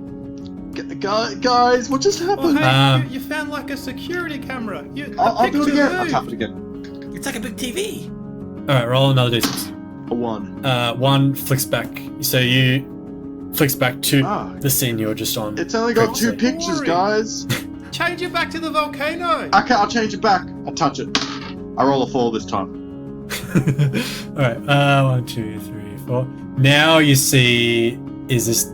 Guys, what just Oh, happened? hey, you found like a security camera. I'll do it picture again. I'll moved. tap it again. It's like a big TV. All right, roll another d6. A 1. One flicks back, so you flicks back to the scene you were just on. It's only got 2 previously. pictures, guys. Change it back to the volcano. Okay, I'll change it back. I touch it. I roll a 4 this time. All right, 1, 2, 3, 4. Now you see is this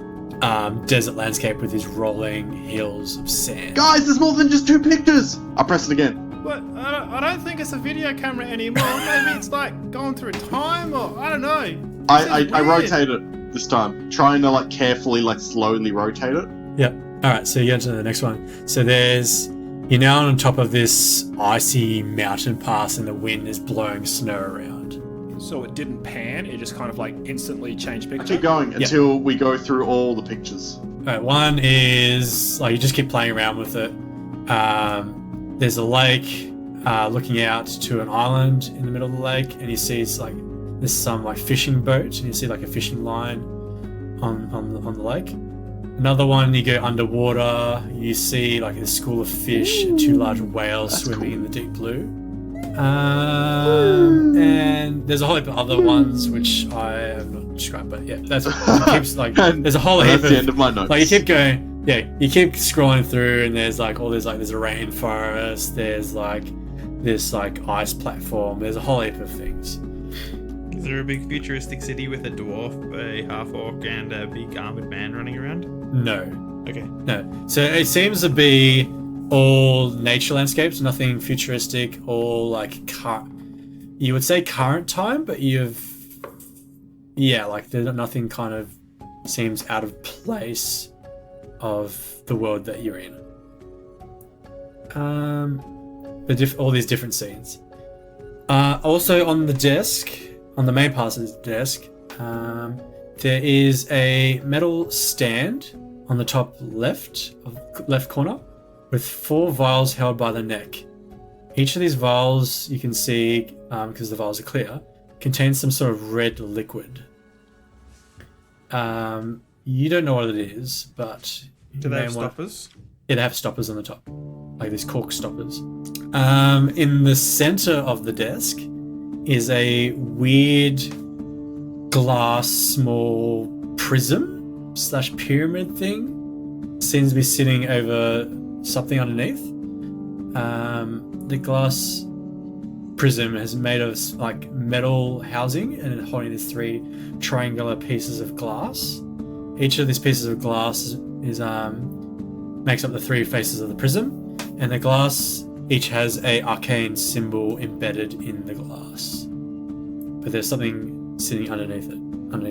desert landscape with these rolling hills of sand. Guys, there's more than just 2 pictures. I'll press it again. But I don't think it's a video camera anymore. Maybe it's like going through time, or I don't know. I Weird. rotate it this time, trying to like carefully, like slowly rotate it. Yep. All right, so you get to the next one. So you're now on top of this icy mountain pass, and the wind is blowing snow around. So it didn't pan. It just kind of like instantly changed I picture. keep going until we go through all the pictures. All right, one is like you just keep playing around with it. There's a lake looking out to an island in the middle of the lake, and you see it's like there's some like fishing boat, and you see like a fishing line on the lake. Another one, you go underwater, you see like a school of fish and 2 large whales swimming in the deep blue. And there's a whole heap of other ones which I have not described, but yeah, that's it keeps like there's a whole heap That's the end of my notes. like you keep going, you keep scrolling through, and there's like all this like there's a rainforest, there's like this like ice platform, there's a whole heap of things. Is there a big futuristic city with a dwarf, a half orc, and a big armored man running around? No. Okay. No. So it seems to be all nature landscapes, nothing futuristic, all like you would say current time, but like there's nothing kind of seems out of place of the world that you're in. All these different scenes. Also on the desk, on the main part of the desk, there is a metal stand on the top left corner with 4 vials held by the neck. Each of these vials, you can see, because the vials are clear, contains some sort of red liquid. You don't know what it is, but Do they have stoppers? Yeah, they have stoppers on the top, like these cork stoppers. In the center of the desk is a weird glass small prism / pyramid thing. Seems to be sitting over something underneath. The glass prism is made of like metal housing, and it's holding these 3 triangular pieces of glass. Each of these pieces of glass is makes up the 3 faces of the prism, and the glass each has a arcane symbol embedded in the glass. But there's something sitting underneath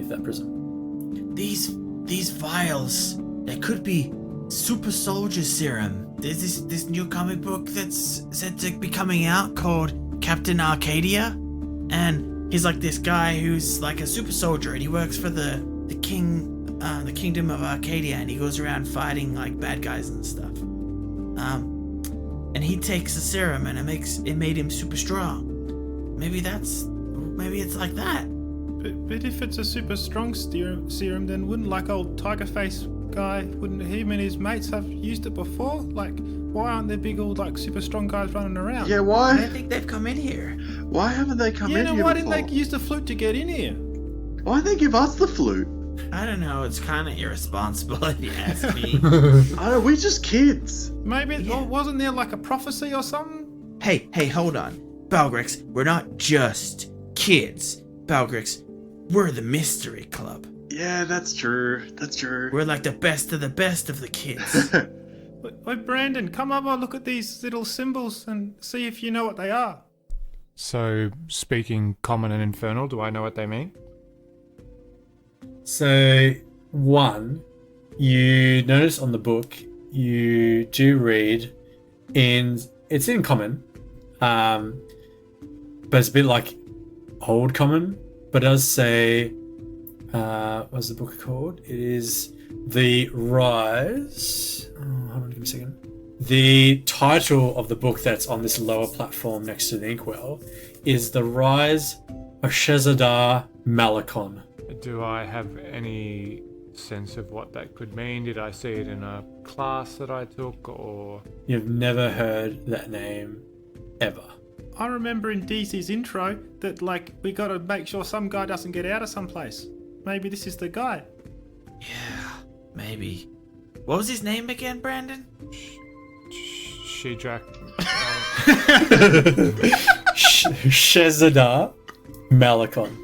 that prism. These vials, they could be super soldier serum. There's this new comic book that's said to be coming out called Captain Arcadia, and he's like this guy who's like a super soldier, and he works for the kingdom of Arcadia, and he goes around fighting like bad guys and stuff. And he takes the serum, and it made him super strong. Maybe it's like that. But if it's a super strong serum, then wouldn't like old Tiger Face guy, wouldn't him and his mates have used it before? Like, why aren't there big old, like, super strong guys running around? Yeah, I why? think they've come in here. Why haven't they come Yeah, in then here why before? didn't they use the flute to get in here? Why didn't they give us the flute? I don't know. It's kind of irresponsible if you ask me. I don't, we're just kids. Maybe, or wasn't there, like, a prophecy or something? Hey, hold on. Balgrix, we're not just kids. Balgrix, we're the Mystery Club. Yeah, that's true. That's true. We're like the best of the kids. Wait, Brandon, come over, look at these little symbols and see if you know what they are. So, speaking common and infernal, do I know what they mean? So, one, you notice on the book, you do read it's in common, but it's a bit like old common, but it does say, what's the book called? It is The Rise. Oh, hold on, give me a second. The title of the book that's on this lower platform next to the inkwell is The Rise of Shezadar Malakon. Do I have any sense of what that could mean? Did I see it in a class that I took, or... You've never heard that name ever. I remember in DC's intro that, like, we gotta make sure some guy doesn't get out of someplace. Maybe this is the guy. Yeah, maybe. What was his name again, Brandon? Shedrak... Shezadar Malakon.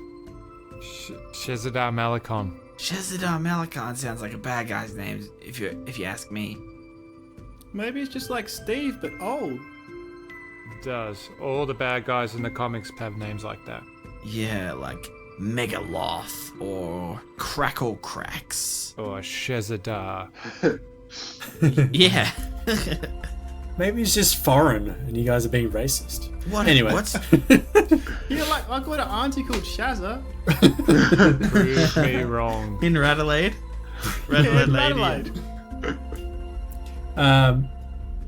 Shezadar Malakon. Shezadar Malakon sounds like a bad guy's name, if you ask me. Maybe it's just like Steve, but old. Does. All the bad guys in the comics have names like that. Yeah, like Megaloth or Crackle Cracks. Or Shezadar. Yeah. Maybe it's just foreign and you guys are being racist. What? Anyway. What's... Yeah, like, I got an auntie called Shazza. Prove me wrong. In Radelaide? Adelaide.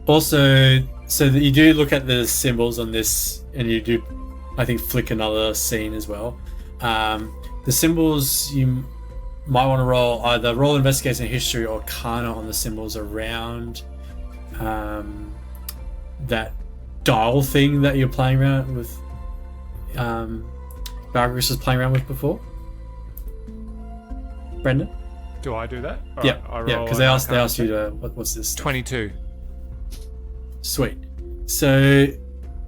Also, so that you do look at the symbols on this, and you do, I think, flick another scene as well. The symbols, you might want to roll investigation history or Arcana on the symbols around that dial thing that you're playing around with. Barbaros was playing around with before. Brendan? Do I do that? Yeah, Alright, yeah, because they asked you to what's this stuff? 22. Sweet. So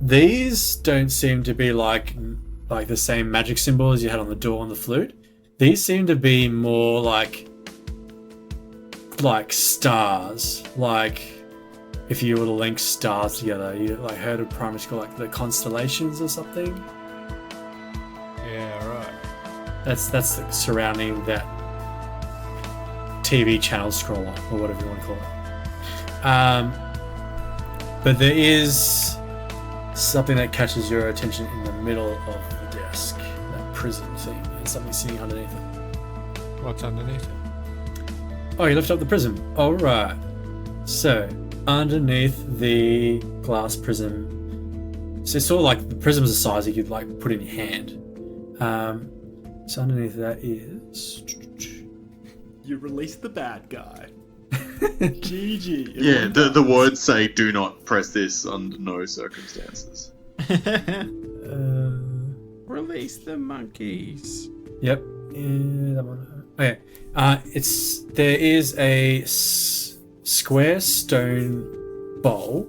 these don't seem to be like the same magic symbol as you had on the door on the flute. These seem to be more like stars. Like if you were to link stars together, you like heard of primary school, like the constellations or something. Yeah, right. That's like surrounding that TV channel scroller or whatever you want to call it. But there is something that catches your attention in the middle of the desk, that prism thing, and something sitting underneath it. What's underneath it? Oh, you lift up the prism. All right. So underneath the glass prism, so it's sort of like the prism's a size you could like put in your hand. So underneath that is. You released the bad guy. GG. Yeah, the words say do not press this under no circumstances. Release the monkeys. Yep. Yeah, that one. Okay. There is a square stone bowl.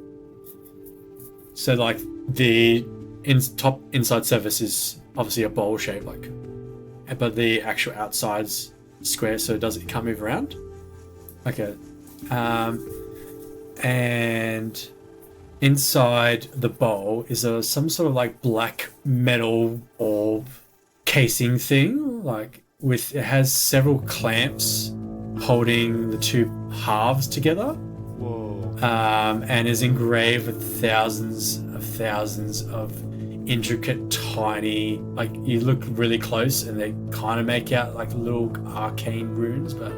So like the inside surface is obviously a bowl shape, but the actual outside's square, so it can't move around. Okay. And inside the bowl is some sort of like black metal or casing thing, it has several clamps holding the two halves together. Whoa. And is engraved with thousands of intricate, tiny, like you look really close and they kind of make out like little arcane runes, but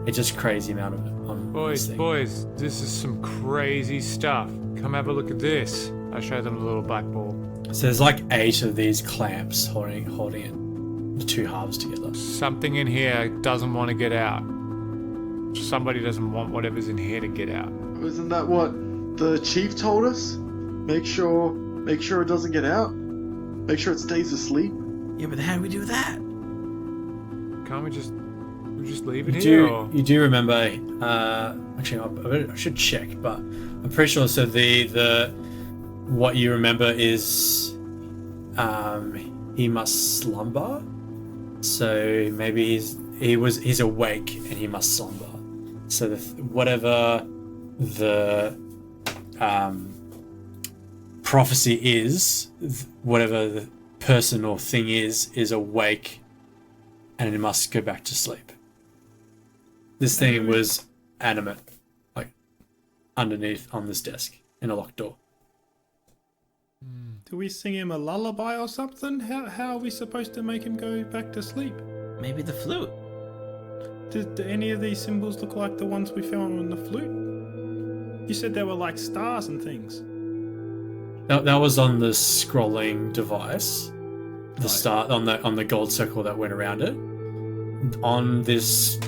it's just crazy amount of it on this thing. Boys, this is some crazy stuff. Come have a look at this. I show them the little black ball. So there's like 8 of these clamps holding it, the two halves together. Something in here doesn't want to get out. Somebody doesn't want whatever's in here to get out. Isn't that what the chief told us? Make sure it doesn't get out. Make sure it stays asleep. Yeah, but how do we do that? Can't we just leave it here? Or? You do remember? Actually, I should check, but I'm pretty sure. So the what you remember is he must slumber. So maybe he's awake and he must slumber. So whatever the prophecy is, whatever the person or thing is awake, and it must go back to sleep. This thing was animate, like underneath on this desk in a locked door. Do we sing him a lullaby or something? How are we supposed to make him go back to sleep? Maybe the flute. Do any of these symbols look like the ones we found on the flute? You said they were like stars and things. That was on the scrolling device. The star on the gold circle that went around it. On this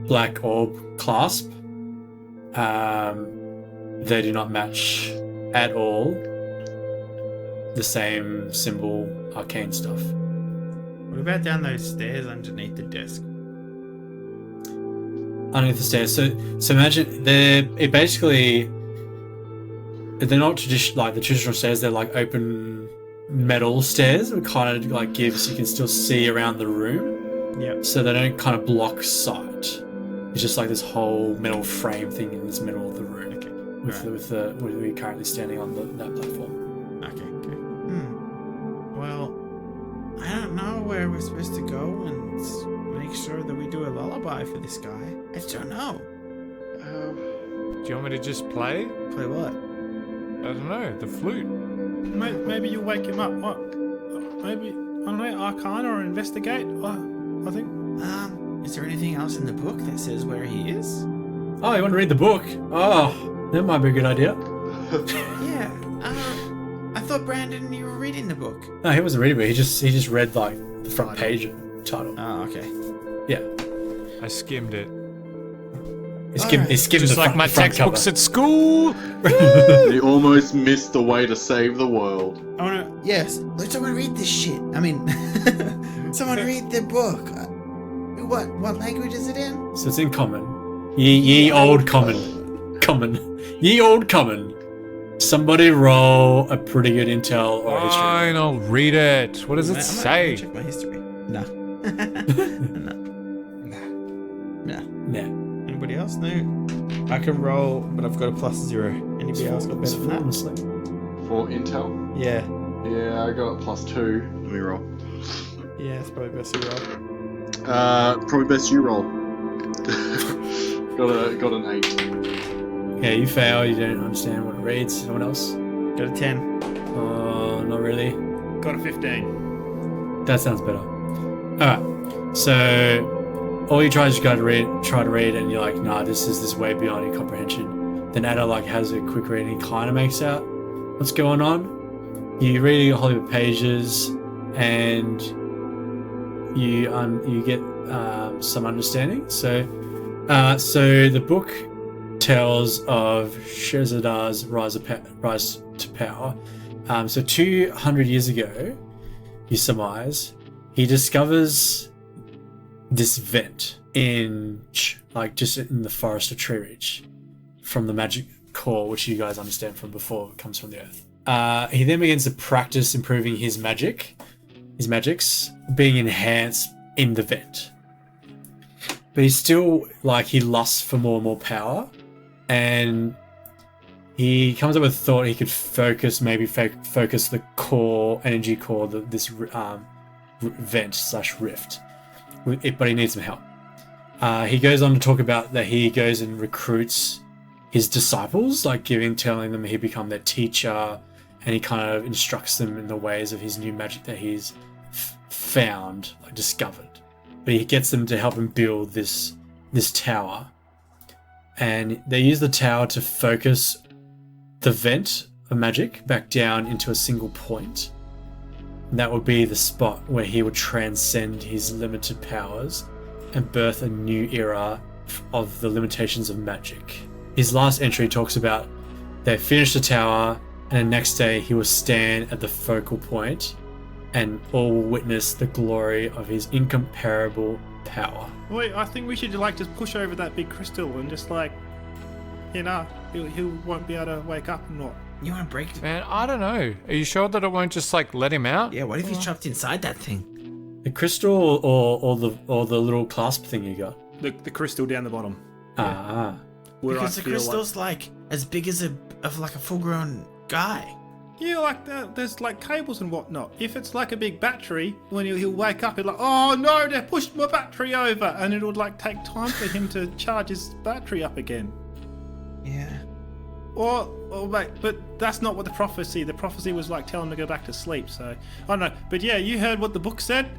black orb clasp, they do not match at all the same symbol, arcane stuff. What about down those stairs underneath the desk? Underneath the stairs. So imagine they're not like the traditional stairs. They're like open metal stairs. It kind of like gives you can still see around the room. Yeah. So they don't kind of block sight. It's just like this whole metal frame thing in this middle of the room. Okay. With we're currently standing on that platform. Okay. Well, I don't know where we're supposed to go and make sure that we do a lullaby for this guy. I just don't know. Do you want me to just play? Play what? I don't know, the flute. Maybe you wake him up. What? Maybe, I don't know, Arcana or Investigate? I think. Is there anything else in the book that says where he is? Oh, you want to read the book? Oh, that might be a good idea. Yeah. I thought, Brandon, you were reading the book. No, he wasn't reading it. He just read like the front page title. Oh, okay. Yeah. I skimmed it. He skimmed Just the like my front textbooks cover. at school! He almost missed the way to save the world. Yes. Let someone read this shit. I mean, someone read the book. What language is it in? So it's in common. Ye old common. Common. Ye old common. Somebody roll a pretty good intel or history. Fine, I'll read it. What does it I'm say? gonna check my history. No. No. Nah. Anybody else? No. I can roll, but I've got a +0. Anybody else got better than that? Honestly. For intel? Yeah. Yeah, I got a +2. Let me roll. Yeah, it's probably best you roll. Probably best you roll. got an 8. Yeah, you fail. You don't understand what it reads. Someone else? Got a 10. Not really. Got a 15. That sounds better. Alright. So all you try is try to read and you're like, nah, this is way beyond your comprehension. Then Ada like has a quick read and he kinda makes out what's going on. You read a whole heap of pages and you get some understanding. So the book tells of Shahzad's rise to power. So 200 years ago, you surmise, he discovers this vent in just in the forest of Treereach from the magic core, which you guys understand from before. It comes from the earth. He then begins to practice improving his magics being enhanced in the vent. But he's still he lusts for more and more power, and he comes up with a thought he could focus the core energy core, this vent/rift, but he needs some help. He goes on to talk about that he goes and recruits his disciples, telling them he become their teacher, and he kind of instructs them in the ways of his new magic that he's found, discovered. But he gets them to help him build this tower, and they use the tower to focus the vent of magic back down into a single point. And that would be the spot where he would transcend his limited powers and birth a new era of the limitations of magic. His last entry talks about they finished the tower, and the next day he will stand at the focal point, and all will witness the glory of his incomparable power. Wait, I think we should like just push over that big crystal and just like, you know, he won't be able to wake up and what. You want to break it? Man, I don't know. Are you sure that it won't just like let him out? Yeah, what if he's trapped inside that thing? The crystal or the little clasp thing you got? The crystal down the bottom. Ah. Where Because I the feel crystal's like as big as a full-grown guy. Yeah, like there's like cables and whatnot. If it's like a big battery, when he'll wake up, he'll like, oh no, they pushed my battery over, and it would like take time for him to charge his battery up again. Yeah. Or wait, but that's not what the prophecy. The prophecy was like tell him to go back to sleep. So I don't know. But yeah, you heard what the book said.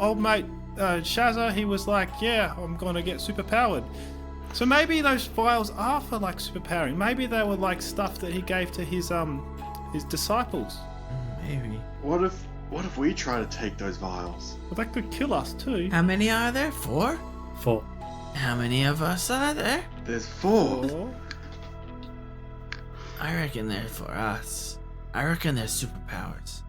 Old mate Shazza, he was like, yeah, I'm gonna get superpowered. So maybe those vials are for like superpowering. Maybe they were like stuff that he gave to his disciples. Maybe. What if we try to take those vials? But that could kill us too. How many are there? 4? 4. How many of us are there? There's 4. Or- I reckon they're for us. I reckon they're superpowers.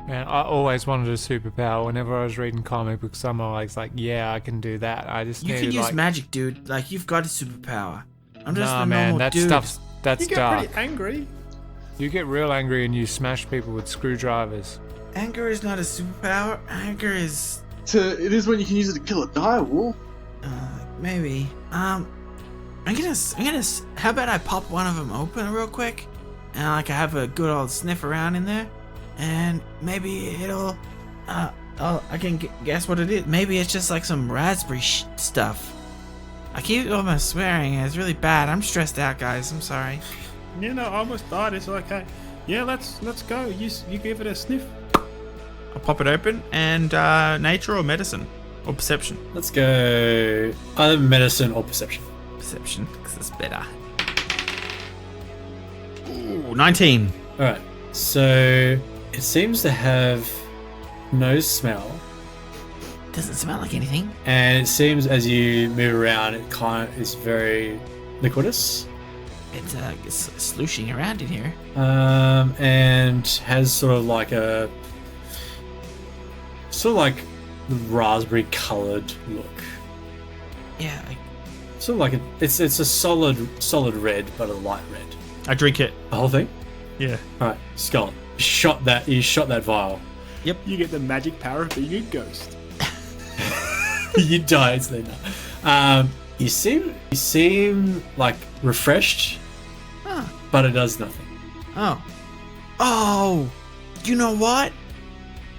Man, I always wanted a superpower. Whenever I was reading comic books, I'm always like, yeah, I can do that. I just You need can use like, magic, dude. Like, you've got a superpower. I'm just nah, a man, normal that dude. that's You get dark. pretty angry. You get real angry and you smash people with screwdrivers. Anger is not a superpower. Anger is... It is when you can use it to kill a direwolf. Maybe. I'm gonna... How about I pop one of them open real quick? And like I have a good old sniff around in there. And maybe it'll... I can guess what it is. Maybe it's just like some raspberry stuff. I keep almost swearing. It's really bad. I'm stressed out, guys. I'm sorry. You know, I almost died. It's like, hey, yeah, let's go. You give it a sniff. I'll pop it open. And nature or medicine? Or perception? Let's go either medicine or perception. Perception, because it's better. Ooh, 19. Alright, so it seems to have no smell, Doesn't smell like anything. and it seems as you move around, it kind of is very liquidous, It's slooshing around in here. and has sort of like raspberry coloured look. Yeah, like, Sort of like it's a solid red, but a light red. I drink it. The whole thing. Yeah. All right, Skull. You shot that vial. You get the magic power of being a ghost. You die instantly. You seem like refreshed, but it does nothing. Oh, you know what?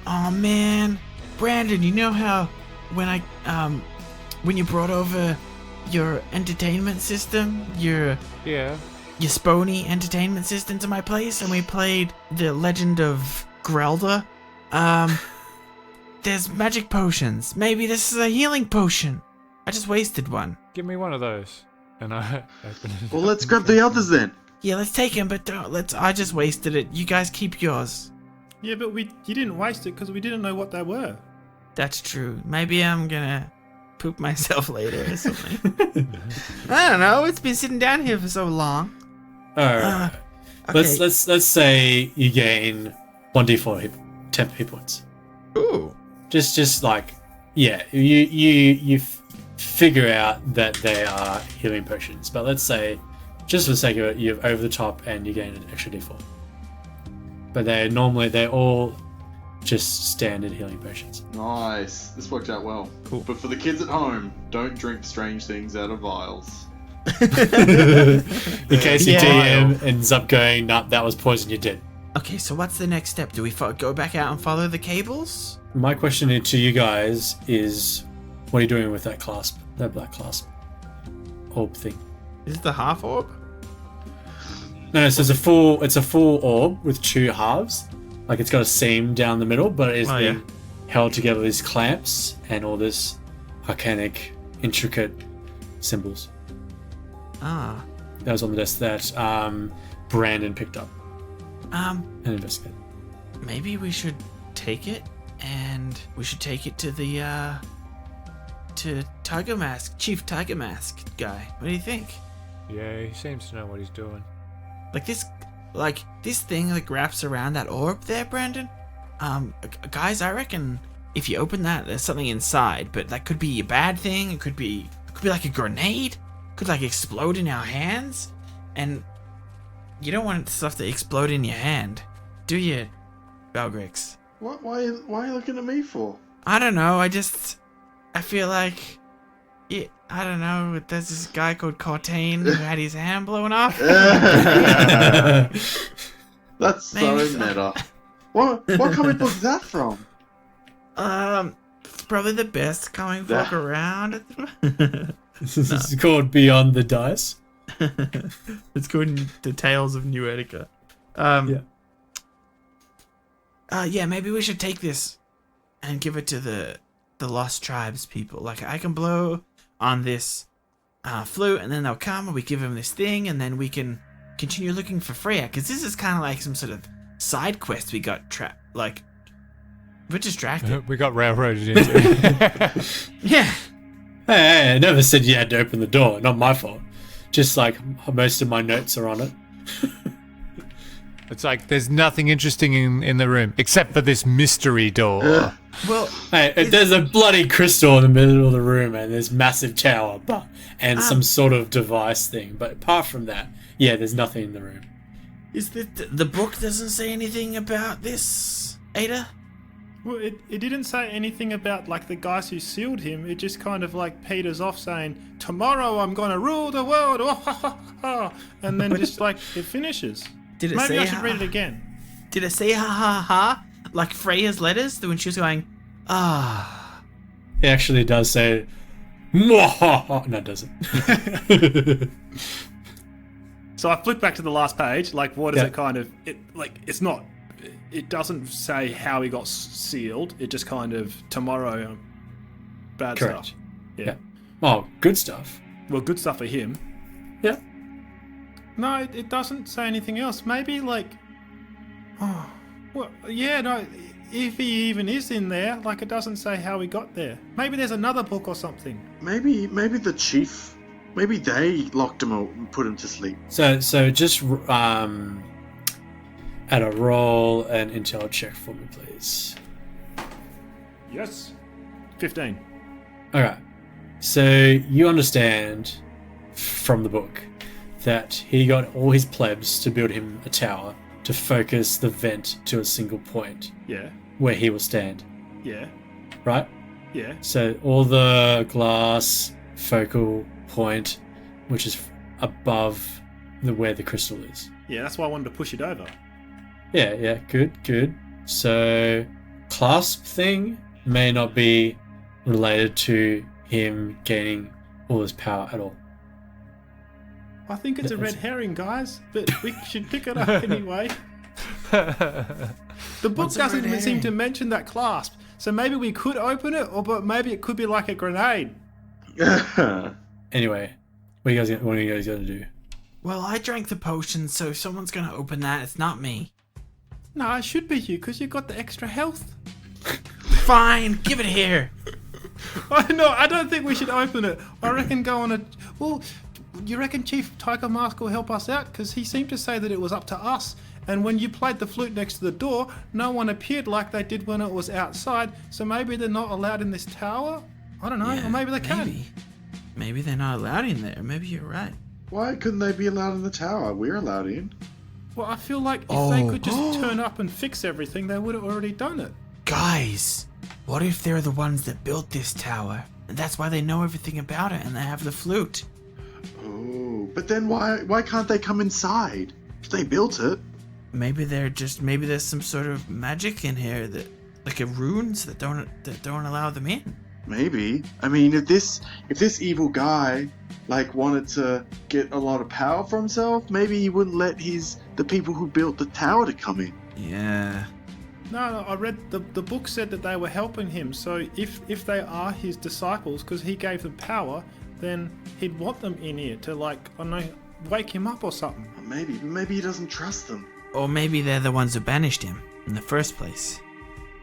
Oh man, Brandon, you know how when you brought over your entertainment system, your Spony entertainment system to my place, and we played the Legend of Grelda. There's magic potions. Maybe this is a healing potion. I just wasted one. Give me one of those. And I open it. Well, let's grab the others then. Yeah, let's take him, but don't. I just wasted it. You guys keep yours. Yeah, but you didn't waste it because we didn't know what they were. That's true. Maybe I'm gonna poop myself later or something. I don't know. It's been sitting down here for so long. All right. Okay. Let's say you gain 1d4 temp hit points. Ooh. Just like, yeah, you figure out that they are healing potions, but let's say, just for the sake of it, you have over the top and you gain an extra d4. But they're all just standard healing potions. Nice. This worked out well. Cool. But for the kids at home, don't drink strange things out of vials. In case your Yeah. DM ends up going, nah, that was poison, you're dead. Okay, so what's the next step? Do we go back out and follow the cables? My question to you guys is, what are you doing with that clasp, that black clasp orb thing? Is it the half orb? No, so it's a full orb with 2 halves. Like it's got a seam down the middle, but it is being held together with these clamps and all this arcanic, intricate symbols. Ah. That was on the desk that Brandon picked up and investigated. Maybe we should take it, and we should take it to the to Tiger Mask, Chief Tiger Mask guy. What do you think? Yeah, he seems to know what he's doing. Like this thing like wraps around that orb there, Brandon. Guys, I reckon if you open that, there's something inside, but that could be a bad thing. It could be like a grenade. It could like explode in our hands, and you don't want stuff to explode in your hand, do you, Balgrix? What? Why are you looking at me for? I don't know. I feel like, yeah, I don't know. There's this guy called Cortain who had his hand blown off. That's so meta. What comic book is that from? It's probably the best comic book around. This is called Beyond the Dice. It's called The Tales of New Etica. Yeah, maybe we should take this and give it to the Lost Tribes people. Like, I can blow on this flute, and then they'll come, and we give them this thing, and then we can continue looking for Freya. Because this is kind of like some sort of side quest we got trapped. Like, we're distracted. We got railroaded into. Yeah. Hey, I never said you had to open the door. Not my fault. Just like most of my notes are on it. It's like there's nothing interesting in the room except for this mystery door. Well, hey, there's a bloody crystal in the middle of the room, and there's massive tower, and some sort of device thing. But apart from that, yeah, there's nothing in the room. Is the book doesn't say anything about this, Ada? Well, it didn't say anything about like the guys who sealed him. It just kind of like peters off saying, "Tomorrow I'm gonna rule the world," and then just like it finishes. Did it Maybe say I should read it again. Did it say ha ha ha like Freya's letters when she was going, ah? It actually does say, "Mwahaha." No, it doesn't. So I flipped back to the last page. Like, what is it kind of? It's not. It doesn't say how he got sealed. It just kind of tomorrow, bad Correct. stuff. Yeah. Oh, good stuff. Well, good stuff for him. Yeah. No, it doesn't say anything else. Maybe like, oh, well, yeah, no. If he even is in there, like it doesn't say how he got there. Maybe there's another book or something. Maybe the chief. Maybe they locked him out and put him to sleep. So just add a roll and intel check for me, please. Yes. 15. Okay. So you understand from the book that he got all his plebs to build him a tower to focus the vent to a single point. Yeah. Where he will stand. Yeah. Right? Yeah. So all the glass focal point, which is above where the crystal is. Yeah, that's why I wanted to push it over. Yeah, good. So clasp thing may not be related to him gaining all his power at all. I think it's a red herring, guys, but we should pick it up anyway. The book doesn't even seem to mention that clasp, so maybe we could open it, but maybe it could be like a grenade. Anyway, what are you guys gonna do? Well, I drank the potion, so if someone's gonna open that, it's not me. No, it should be you, because you got the extra health. Fine, give it here. I don't think we should open it. I reckon go on a... Well, you reckon Chief Tiger Mask will help us out? Because he seemed to say that it was up to us. And when you played the flute next to the door, no one appeared like they did when it was outside. So maybe they're not allowed in this tower? I don't know. Yeah, or maybe they can. Maybe they're not allowed in there. Maybe you're right. Why couldn't they be allowed in the tower? We're allowed in. Well, I feel like if they could just turn up and fix everything, they would have already done it. Guys, what if they're the ones that built this tower? And that's why they know everything about it and they have the flute. Oh, but then why can't they come inside? If they built it. Maybe there's some sort of magic in here that, like, runes that don't allow them in. Maybe. I mean, if this evil guy like wanted to get a lot of power for himself, maybe he wouldn't let the people who built the tower to come in. Yeah. No, I read the book said that they were helping him. So if they are his disciples, because he gave them power, then he'd want them in here to, like, I don't know, wake him up or something. Maybe he doesn't trust them. Or maybe they're the ones who banished him in the first place.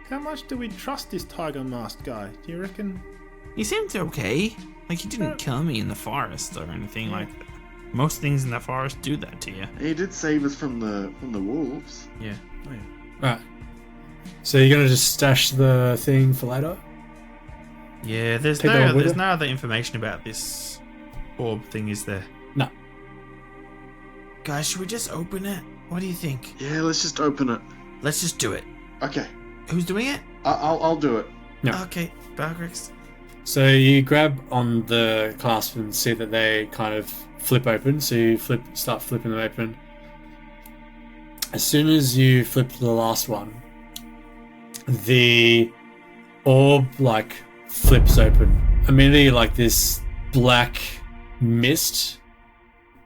How much do we trust this Tiger Mask guy? Do you reckon He seemed okay. Like, he didn't kill me in the forest or anything. Like, most things in the forest do that to you. He did save us from the wolves. Yeah. Right. So you're gonna just stash the thing for later? Yeah, there's Take that with no you? other information about this orb thing, is there? No. Guys, should we just open it? What do you think? Yeah, let's just open it. Let's just do it. Okay, Who's doing it? I'll do it. No. Okay, Balgrix. So you grab on the clasp and see that they kind of flip open. So you start flipping them open. As soon as you flip the last one, the orb like flips open. Immediately, like this black mist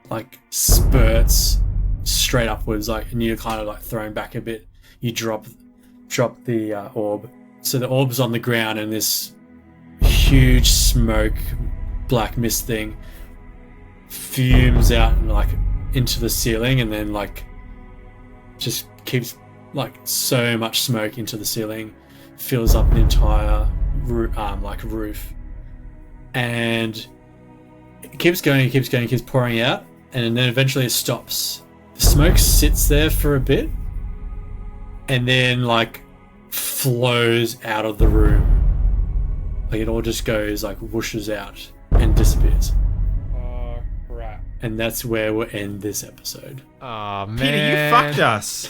like spurts straight upwards, like, and you're kind of like thrown back a bit. You drop the orb. So the orb's on the ground, and this huge smoke, black mist thing fumes out and like into the ceiling, and then like just keeps like so much smoke into the ceiling, fills up the entire roof, and it keeps going, keeps pouring out, and then eventually it stops. The smoke sits there for a bit, and then like flows out of the room. Like, it all just goes like whooshes out and disappears. Oh, crap. And that's where we'll end this episode. Oh, man. Peter, you fucked us.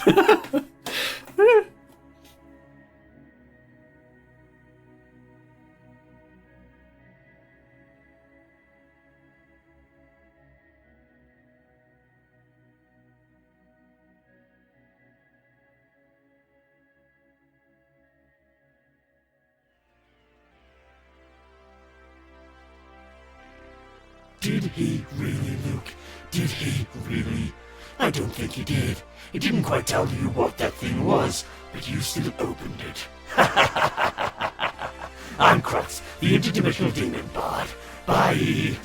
Did he really, Luke? Did he really? I don't think he did. He didn't quite tell you what that thing was, but you still opened it. I'm Crux, the interdimensional demon bard. Bye.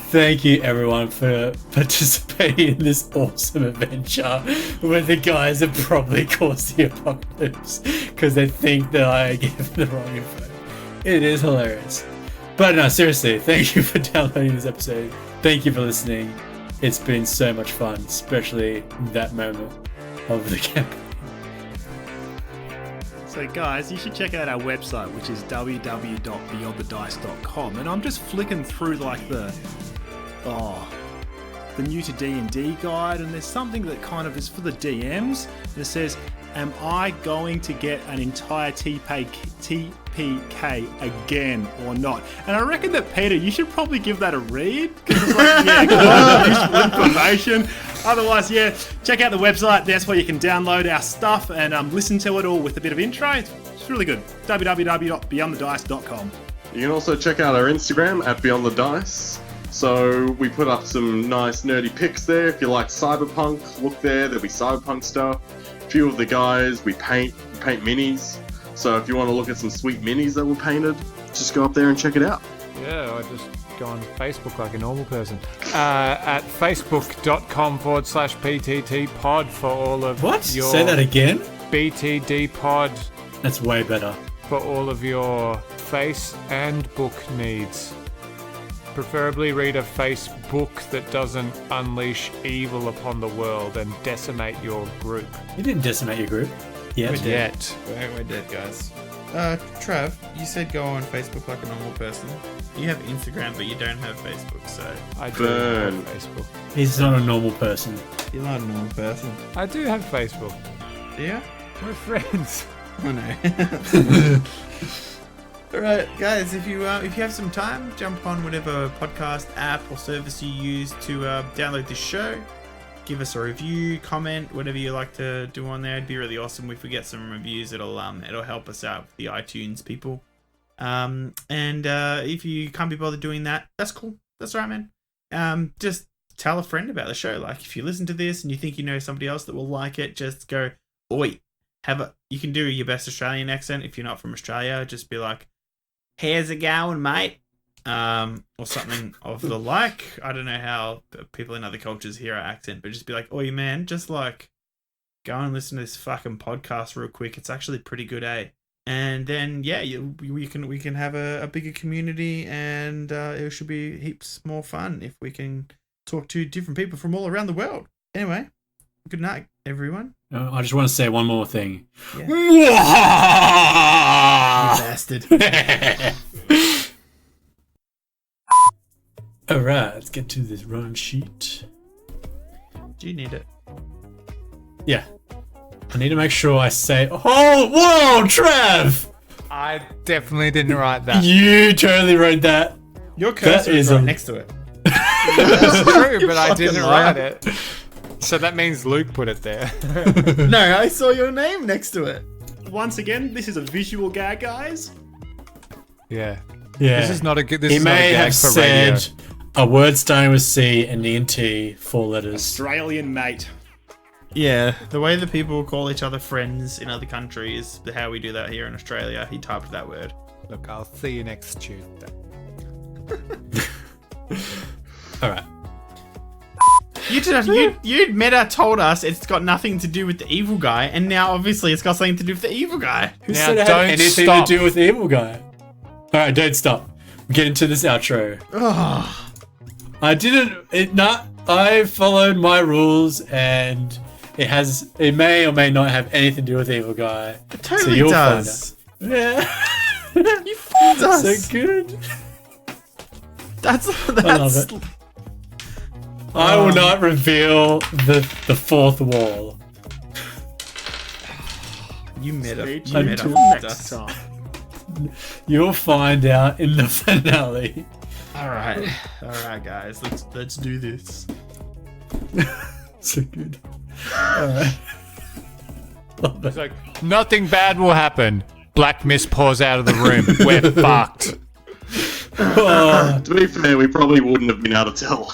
Thank you everyone for participating in this awesome adventure where the guys have probably caused the apocalypse because they think that I gave them the wrong info. It is hilarious. But no, seriously, thank you for downloading this episode. Thank you for listening. It's been so much fun, especially that moment of the campaign. So guys, you should check out our website, which is www.beyondthedice.com. And I'm just flicking through like the new to D&D guide, and there's something that kind of is for the DMs. And it says, am I going to get an entire TPK again or not? And I reckon that, Peter, you should probably give that a read, because it's like, yeah, quite useful information. Otherwise, yeah, check out the website. That's where you can download our stuff and listen to it all with a bit of intro. It's really good. www.beyondthedice.com. You can also check out our Instagram at Beyond the Dice. So we put up some nice nerdy pics there. If you like cyberpunk, look there. There'll be cyberpunk stuff. A few of the guys, we paint minis. So if you want to look at some sweet minis that were painted, just go up there and check it out. Yeah, I just go on Facebook like a normal person. At facebook.com/PTT pod for all of What? your Say that again? BTD pod That's way better. for all of your face and book needs. Preferably read a face book that doesn't unleash evil upon the world and decimate your group. You didn't decimate your group. Yet. Yet. We're dead, guys. Trav, you said go on Facebook like a normal person. You have Instagram, but you don't have Facebook, so I do Burn. have Facebook. He's not a normal person. you're not a normal person. I do have Facebook. Yeah? We're friends. Oh no. Alright, guys, if you have some time, jump on whatever podcast app or service you use to download this show. Give us a review, comment, whatever you like to do on there. It'd be really awesome if we get some reviews. It'll help us out with the iTunes people. And if you can't be bothered doing that, that's cool. That's right, man. Just tell a friend about the show. Like, if you listen to this and you think you know somebody else that will like it, just go, oi, you can do your best Australian accent. If you're not from Australia, just be like, how's it going, mate? Or something of the like. I don't know how people in other cultures hear our accent, but just be like, oi, man, just like go and listen to this fucking podcast real quick. It's actually pretty good, eh? And then we can have a bigger community, and it should be heaps more fun if we can talk to different people from all around the world. Anyway, good night, everyone. I just want to say one more thing. Yeah. You bastard. Alright, let's get to this run sheet. Do you need it? Yeah. I need to make sure I say, oh, whoa, Trev! I definitely didn't write that. You totally wrote that. Your cursor is right next to it. That's true, but I didn't liar. write it. So that means Luke put it there. No, I saw your name next to it. Once again, this is a visual gag, guys. Yeah. Yeah. This is not a good. This He is not a may gag have for said radio. a word starting with C and ending in T, 4 letters. Australian mate. Yeah, the way that people call each other friends in other countries, how we do that here in Australia. He typed that word. Look, I'll see you next Tuesday. Alright. You Meta told us it's got nothing to do with the evil guy, and now obviously it's got something to do with the evil guy. Who Now, said it had don't anything stop. to do with the evil guy? Alright, don't stop. Get into this outro. Oh, I followed my rules, and it may or may not have anything to do with the evil guy. it totally you'll does. find out. Yeah. You fooled us. So good. That's I love it. I will not reveal the fourth wall. You Meta. Stay You tuned Meta till fooled next us. time. You'll find out in the finale. All right, guys. Let's do this. So good. Alright. Love it. It's like nothing bad will happen. Black mist pours out of the room. We're fucked. Oh, To be fair, we probably wouldn't have been able to tell.